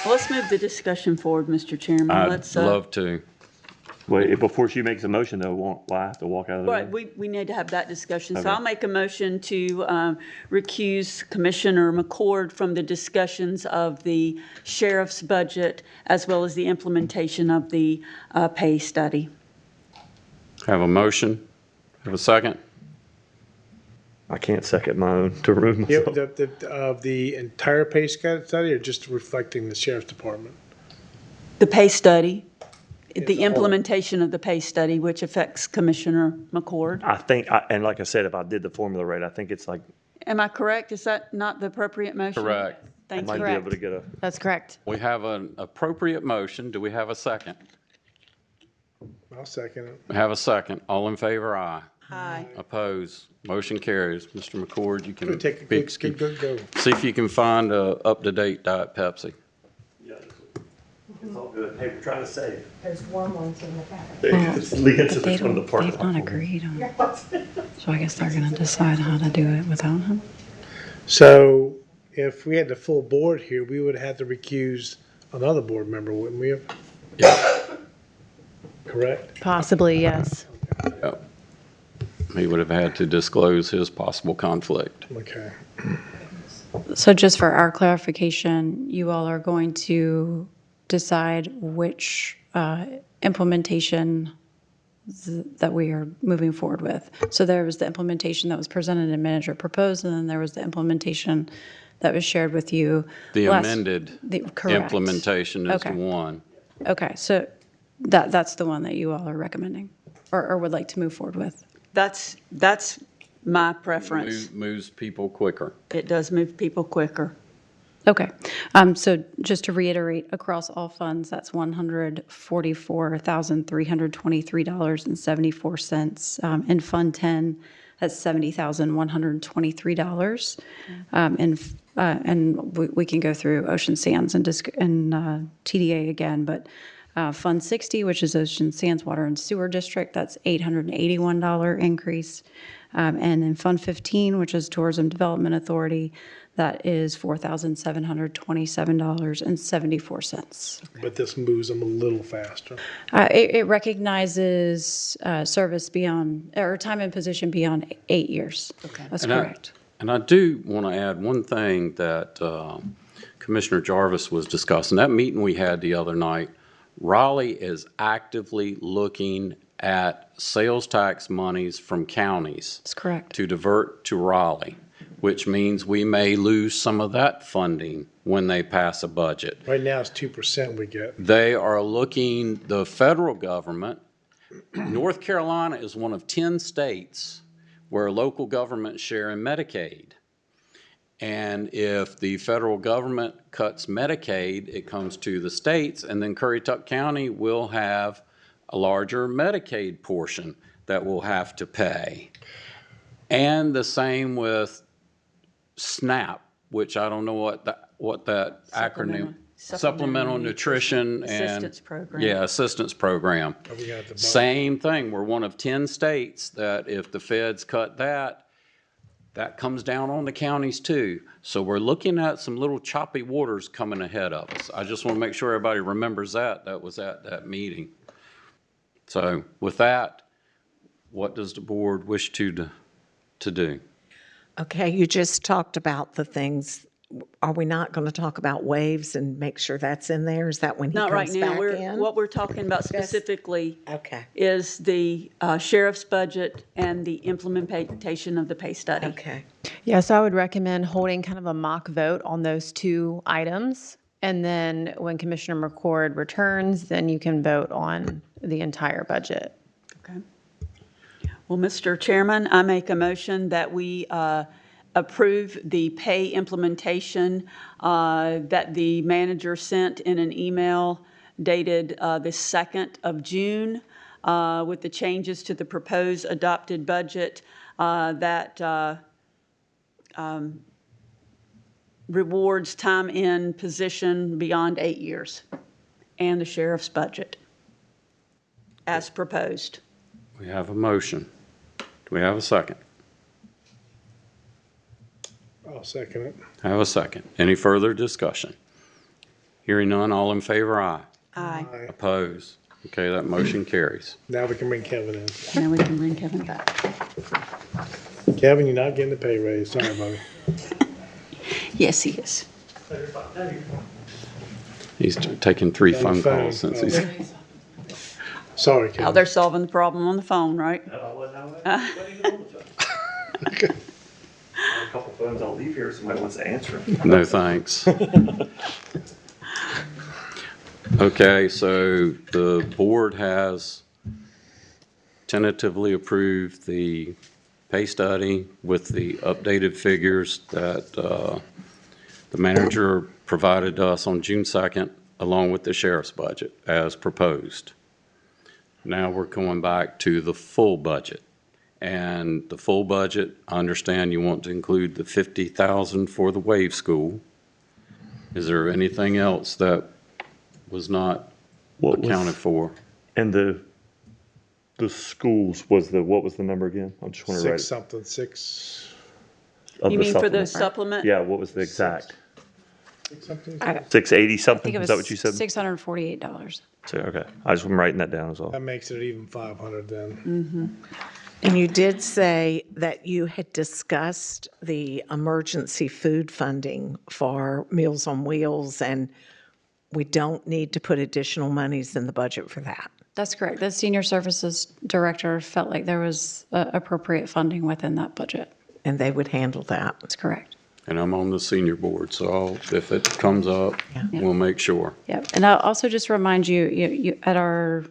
Well, let's move the discussion forward, Mr. Chairman. I'd Let's, love to. Wait, before she makes a motion, though, will I have to walk out of the Right, room? we need to have that discussion. So Okay. I'll make a motion to recuse Commissioner McCord from the discussions of the sheriff's budget as well as the implementation of the pay study. Have a motion? Have a second? I can't second my own to remove Yeah, myself. of the entire pay study or just reflecting the sheriff's department? The pay study, the implementation of the pay study, which affects Commissioner McCord. I think, and like I said, if I did the formula right, I think it's like, Am I correct? Is that not the appropriate motion? Correct. I Thank might you. be able to get a, That's correct. We have an appropriate motion. Do we have a second? I'll second it. Have a second. All in favor, aye. Aye. Oppose. Motion carries. Mr. McCord, you Go can take a big good go. see if you can find a up-to-date Diet Pepsi. it's all good. Hey, we're trying to save. There's warm ones in the back. Leanne But said they it's one of the don't, parking they've not lot. agreed on, so I guess they're gonna decide how to do it without him. So if we had the full board here, we would have to recuse another board member, wouldn't we have? Yeah. Correct? Possibly, yes. Yep. He would have had to disclose his possible conflict. Okay. So just for our clarification, you all are going to decide which implementation that we are moving forward with. So there was the implementation that was presented and manager proposed, and then there was the implementation that was shared with you. The last- amended correct. implementation is the Okay. one. Okay, so that's the one that you all are recommending or would like to move forward with. That's my preference. Moves people quicker. It does move people quicker. Okay, so just to reiterate, across all funds, that's $144,323.74. In Fund 10, that's $70,123. And we can go through Ocean Sands and TDA again, but Fund 60, which is Ocean Sands Water and Sewer District, that's $881 increase. And in Fund 15, which is Tourism Development Authority, that is $4,727.74. But this moves them a little faster. It recognizes service beyond, or time and position beyond 8 years. Okay. That's correct. And I do want to add one thing that Commissioner Jarvis was discussing. That meeting we had the other night, Raleigh is actively looking at sales tax monies from counties That's correct. to divert to Raleigh, which means we may lose some of that funding when they pass a budget. Right now, it's 2% we get. They are looking, the federal government, North Carolina is one of 10 states where local governments share in Medicaid. And if the federal government cuts Medicaid, it comes to the states, and then Currituck County will have a larger Medicaid portion that we'll have to pay. And the same with SNAP, which I don't know what that acronym. Supplemental Nutrition and. Assistance Program. Yeah, assistance program. We got the Same thing. We're one of 10 states that if the feds cut that comes down on the counties too. So we're looking at some little choppy waters coming ahead of us. I just want to make sure everybody remembers that. That was at that meeting. So with that, what does the board wish to do? Okay, you just talked about the things. Are we not going to talk about waves and make sure that's in there? Is that when he Not right comes now. back in? What we're talking about specifically Okay, is the sheriff's budget and the implementation of the pay study. okay. Yeah, so I would recommend holding kind of a mock vote on those two items. And then when Commissioner McCord returns, then you can vote on the entire budget. Okay. Well, Mr. Chairman, I make a motion that we approve the pay implementation that the manager sent in an email dated the 2nd of June with the changes to the proposed adopted budget that rewards time in position beyond 8 years and the sheriff's budget as proposed. We have a motion. Do we have a second? I'll second it. Have a second. Any further discussion? Hearing none, all in favor, aye. Aye. Aye. Oppose? Okay, that motion carries. Now we can bring Kevin in. Now we can bring Kevin back. Kevin, you're not getting the pay raise. Sorry, buddy. Yes, he is. He's taking 3 On the phone phone. calls since he's, Sorry, How Kevin. they're solving the problem on the phone, right? A couple phones I'll leave here if somebody wants to answer them. no thanks. Okay, so the board has tentatively approved the pay study with the updated figures that the manager provided us on June 2nd, along with the sheriff's budget as proposed. Now we're going back to the full budget. And the full budget, I understand you want to include the 50,000 for the wave school. Is there anything else that was not What was- accounted for? And the schools was what was the number again? I just want to write Six something, six, of You the mean for the supplement. supplement? Yeah, what was the exact? six something? 680 I something? think it Is that what you was said? $648. So, okay, I just am writing that down as well. That makes it even 500 then. And you did say that you had discussed the emergency food funding for Meals on Wheels, and we don't need to put additional monies in the budget for that. That's correct. The senior services director felt like there was appropriate funding within that budget. And they would handle that. That's correct. And I'm on the senior board, so if it comes up, we'll make sure. Yep. And I'll also just remind you, at our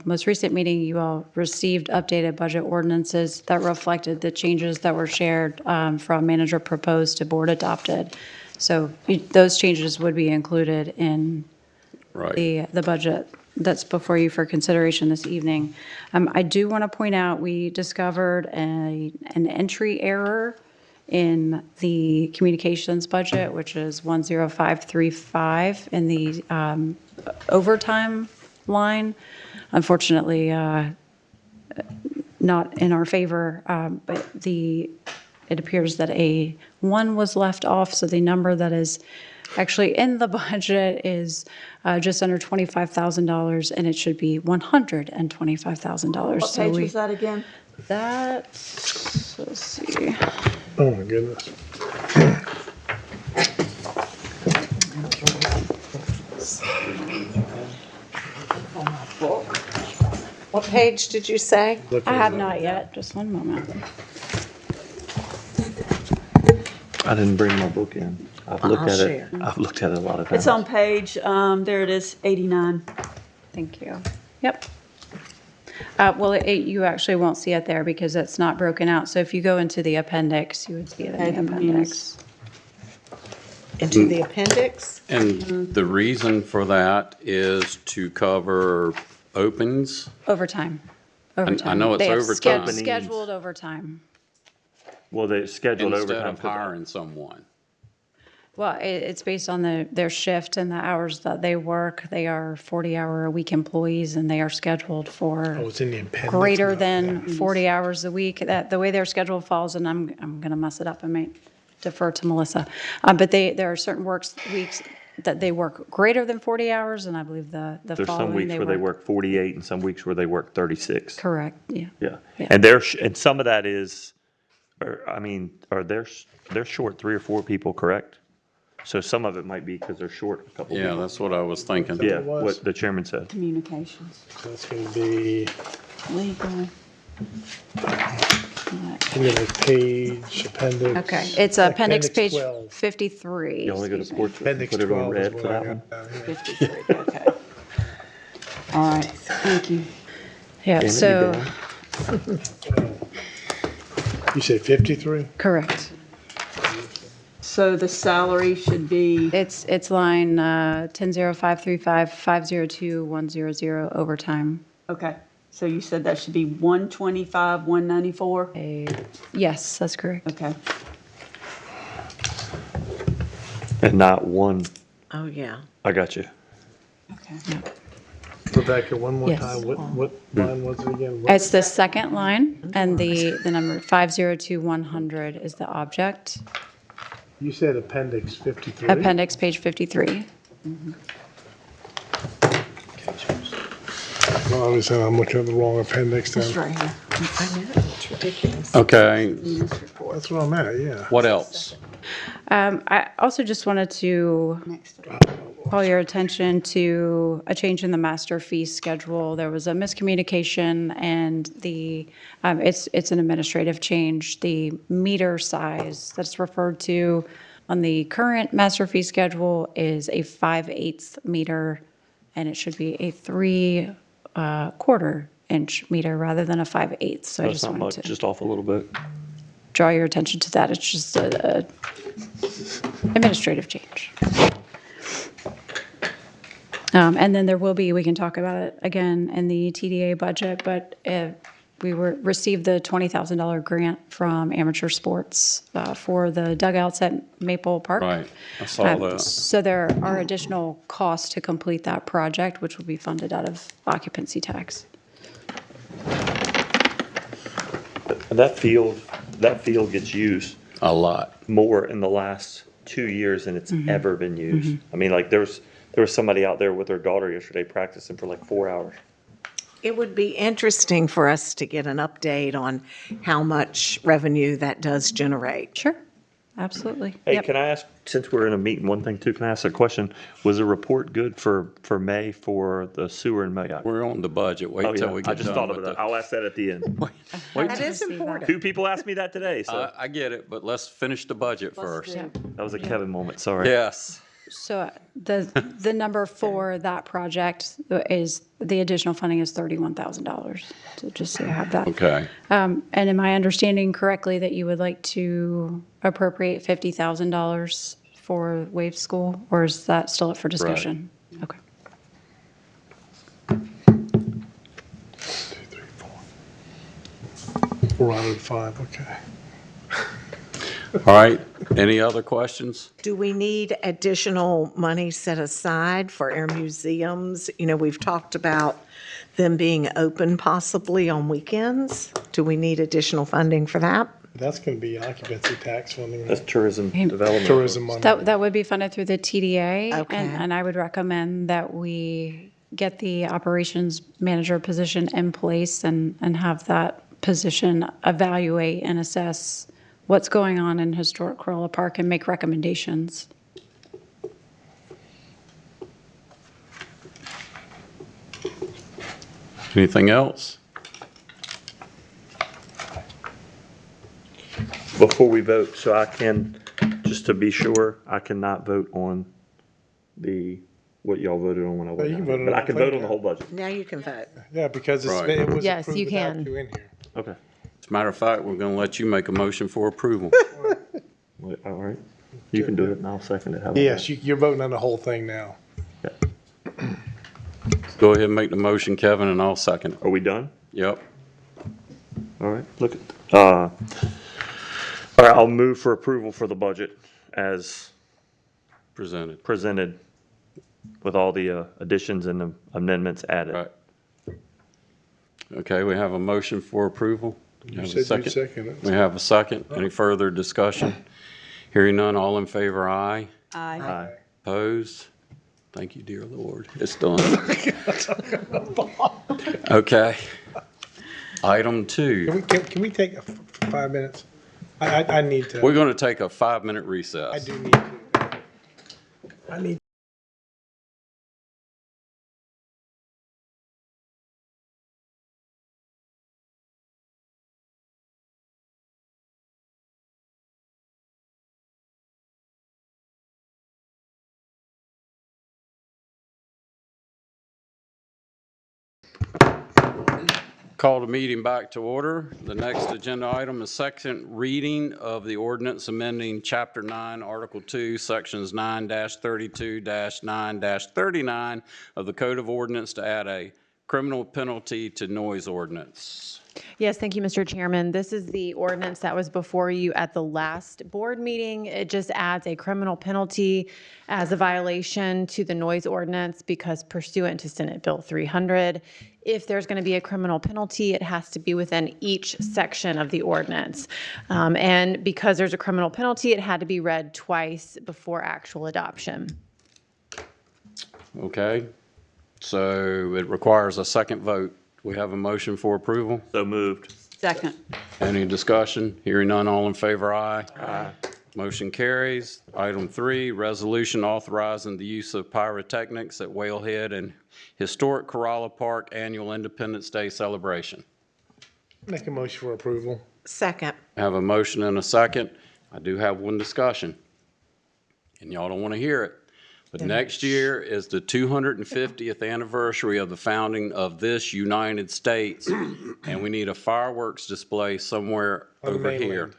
most recent meeting, you all received updated budget ordinances that reflected the changes that were shared from manager proposed to board adopted. So those changes would be included in Right. the budget that's before you for consideration this evening. I do want to point out, we discovered an entry error in the communications budget, which is 10535 in the overtime line. Unfortunately, not in our favor, but it appears that a 1 was left off, so the number that is actually in the budget is just under $25,000, and it should be $125,000. What page was that again? That's, let's see. Oh, my goodness. What page did you say? I have not yet, just one moment. I didn't bring my book in. I've looked I'll at share. it. I've looked at it a lot of times. It's on page, there it is, 89. Thank you. Yep. Well, you actually won't see it there because it's not broken out. So if you go into the appendix, you would see it Okay, in the appendix. Into the appendix? And the reason for that is to cover opens. Overtime. I know it's They have overtime. Scheduled overtime. Well, they scheduled Instead overtime. of hiring someone. Well, it's based on their shift and the hours that they work. They are 40-hour-a-week employees, and they are scheduled Oh, for it's in the appendix. greater not than there. 40 hours a week. The way their schedule falls, and I'm going to mess it up, I might defer to Melissa. But there are certain that they work greater than 40 hours, and I believe the There's some following weeks where they work 48 and some weeks where they work 36. Correct, yeah. Yeah. Yeah. And and some of that is, they're short 3 or 4 people, correct? So some of it might be because they're short a couple Yeah, people. that's what I was thinking. Yeah, was. what the chairman said. Communications, That's going to be, legal. you know, page, appendix. Okay, it's appendix page 12. 53. You only go to excuse me. sports, and Appendix put it on 12 is red what for I that got one. down here. 53, okay. All right, thank you. Yeah, Damn it, so, you down? You said 53? correct. So the salary should be, It's line 100535 502 100 overtime. okay, so you said that should be 125, 194? Yes, that's correct. Okay, And not one, Oh, yeah. I got you. okay. Rebecca, one more Yes. time, what line was it again? What- It's the second line, and the number 502 100 is the object. You said appendix 53? Appendix, page 53. Well, obviously, I'm looking at the wrong appendix It's then. right here. I know, it's ridiculous. Okay, That's what I'm at, yeah. what else? I also just wanted to Next. call your attention to a change in the master fee schedule. There was a miscommunication, and it's an administrative change. The meter size that's referred to on the current master fee schedule is a 5/8 meter, and it should be a 3/4 inch meter rather than a 5/8. So I That's just not much, wanted to just off a little bit. draw your attention to that. It's just a administrative change. And then there will be, we can talk about it again in the TDA budget, but we received the $20,000 grant from Amateur Sports for the dugouts at Maple Park. Right, I saw that. So there are additional costs to complete that project, which will be funded out of occupancy tax. And that field gets used A lot. more in the last 2 years than it's ever been used. I mean, like, there was somebody out there with their daughter yesterday practicing for like 4 hours. It would be interesting for us to get an update on how much revenue that does generate. Sure, absolutely. Hey, Yep. can I ask, since we're in a meeting, one thing too, can I ask a question? Was the report good for May for the sewer and Mayock? We're on the budget. Wait Oh, till yeah, we I get just done thought with of that. it. I'll ask that at the end. That is important. 2 people asked me that today, so I get it, but let's finish the budget first. Yeah. that was a Kevin moment, sorry. Yes. So the number for that project is, the additional funding is $31,000. So just so you have that. Okay. And am I understanding correctly that you would like to appropriate $50,000 for Wave School, or is that still up for discussion? Okay. 4 out of 5, okay. All right. Any other questions? Do we need additional money set aside for our museums? You know, we've talked about them being open possibly on weekends. Do we need additional funding for that? That's going to be occupancy tax funding, That's tourism development. tourism money. That would be funded through the TDA. Okay. And I would recommend that we get the operations manager position in place and have that position evaluate and assess what's going on in historic Corolla Park and make recommendations. Anything else? Before we vote, so I can, just to be sure, I cannot vote on what y'all voted on when I you went can out. vote on But I the can whole vote thing, on the whole budget. Now you can vote. Yeah, because Right. it was Yes, approved you without can. you in here. Okay. As a matter of fact, we're going to let you make a motion for approval. Wait, all right. You can do it and I'll second it. How about Yes, that? you're voting on the whole thing now. Yeah. Go ahead and make the motion, Kevin, and I'll second it. Are we done? Yep. All right, look at, all right, I'll move for approval for the budget as Presented. presented with all the additions and the amendments added. Right. Okay, we have a motion for approval. You Have a said you'd second? second it. We have a second. Any further discussion? Hearing none, all in favor, aye. Aye. Aye. Opposed? Thank you, dear Lord. It's done. Okay. Item 2. Can we take 5 minutes? I need to. We're going to take a 5-minute recess. I do need to. I need. Call the meeting back to order. The next agenda item is second reading of the ordinance amending Chapter 9, Article 2, Sections 9-32-9-39 of the Code of Ordinance to add a criminal penalty to noise ordinance. Yes, thank you, Mr. Chairman. This is the ordinance that was before you at the last board meeting. It just adds a criminal penalty as a violation to the noise ordinance because pursuant to Senate Bill 300, if there's going to be a criminal penalty, it has to be within each section of the ordinance. And because there's a criminal penalty, it had to be read twice before actual adoption. Okay? So it requires a second vote. We have a motion for approval. So moved. Second. Any discussion? Hearing none, all in favor, aye. Aye. Motion carries. Item 3, resolution authorizing the use of pyrotechnics at Whalehead and Historic Corolla Park Annual Independence Day Celebration. Make a motion for approval. Second. I have a motion and a second. I do have one discussion, and y'all don't want to hear it. But next year is the 250th anniversary of the founding of this United States, and we need a fireworks display somewhere On the over here. mainland.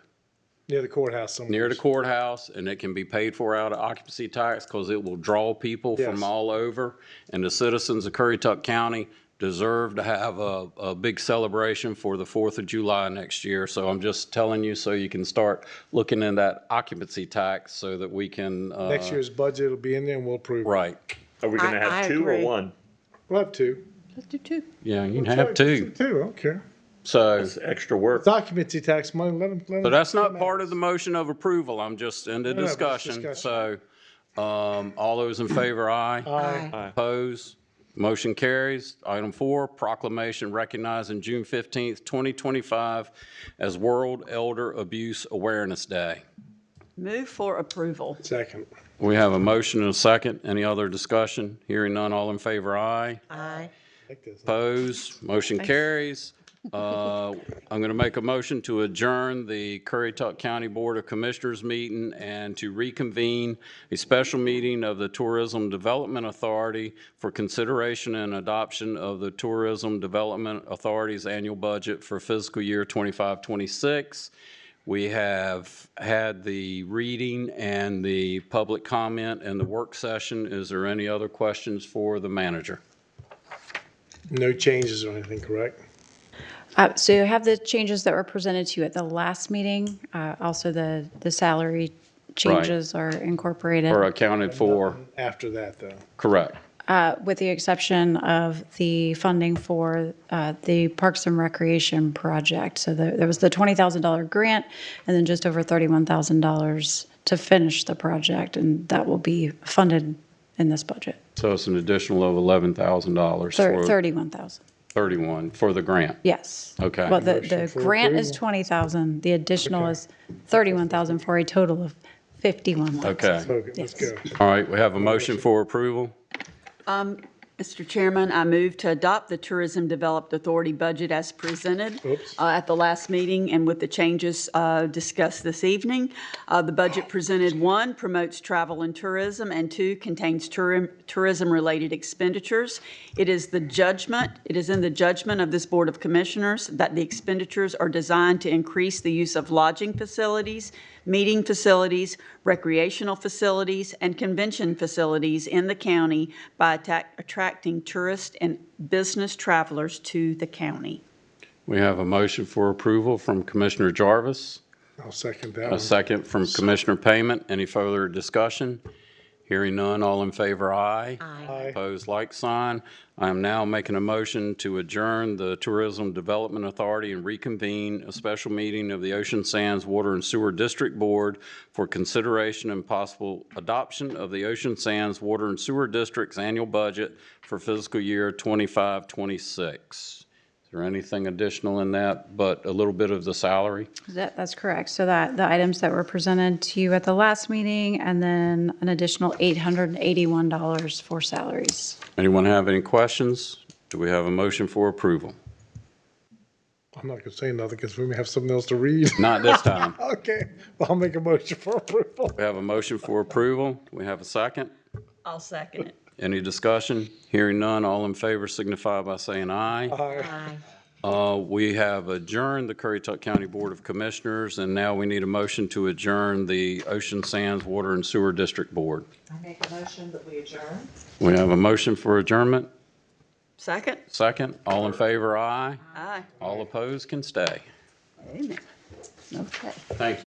Near the courthouse somewhere. Near the courthouse, and it can be paid for out of occupancy tax because it will draw people from Yes. all over. And the citizens of Currituck County deserve to have a big celebration for the 4th of July next year. So I'm just telling you so you can start looking in that occupancy tax so that we can. Next year's budget will be in there and we'll approve. it. Right. Are we going to I have 2 or agree. 1? We'll have 2. Let's do 2. Yeah, you can have 2. 2, I don't care. So, That's extra work. It's occupancy tax money, let them. but that's not part of the motion of approval. I'm just in the No, that's discussion. discussion. So, all those in favor, aye. Aye. Opposed? Motion carries. Item 4, proclamation recognizing June 15th, 2025 as World Elder Abuse Awareness Day. Move for approval. Second. We have a motion and a second. Any other discussion? Hearing none, all in favor, aye. Aye. Like this. Opposed? Motion carries. I'm going to make a motion to adjourn the Currituck County Board of Commissioners meeting and to reconvene a special meeting of the Tourism Development Authority for consideration and adoption of the Tourism Development Authority's annual budget for fiscal year 25-26. We have had the reading and the public comment and the work session. Is there any other questions for the manager? No changes or anything, correct? So you have the changes that were presented to you at the last meeting. Also, the salary changes are incorporated, Or accounted for? After that, though. Correct. with the exception of the funding for the Parks and Recreation project. So there was the $20,000 grant and then just over $31,000 to finish the project, and that will be funded in this budget. So it's an additional of $11,000 for 31,000. 31 for the grant. Yes. Okay. Well, the Motion for grant is approval. 20,000. The additional Okay. is 31,000 for a total of 51,000. Okay. Okay, let's go. All right, we have a motion for approval. Mr. Chairman, I move to adopt the Tourism Development Authority budget as presented Oops. at the last meeting and with the changes discussed this evening. The budget presented, 1, promotes travel and tourism, and 2, contains tourism-related expenditures. It is in the judgment of this Board of Commissioners that the expenditures are designed to increase the use of lodging facilities, meeting facilities, recreational facilities, and convention facilities in the county by attracting tourist and business travelers to the county. We have a motion for approval from Commissioner Jarvis, I'll second that a one. second from Commissioner Payment. Any further discussion? Hearing none, all in favor, aye. Aye. Opposed, like sign. I am now making a motion to adjourn the Tourism Development Authority and reconvene a special meeting of the Ocean Sands Water and Sewer District Board for consideration and possible adoption of the Ocean Sands Water and Sewer District's annual budget for fiscal year 25-26. Is there anything additional in that but a little bit of the salary? That's correct. So that the items that were presented to you at the last meeting, and then an additional $881 for salaries. Anyone have any questions? Do we have a motion for approval? I'm not gonna say nothing because we may have something else to read. Not this time. Okay, well, I'll make a motion for approval. We have a motion for approval. Do we have a second? I'll second it. Any discussion? Hearing none, all in favor signify by saying aye. We have adjourned the Currituck County Board of Commissioners, and now we need a motion to adjourn the Ocean Sands Water and Sewer District Board. I make a motion that we adjourn. We have a motion for adjournment. Second? Second, all in favor, aye. Aye. All opposed can stay. Amen. Okay. Thank you.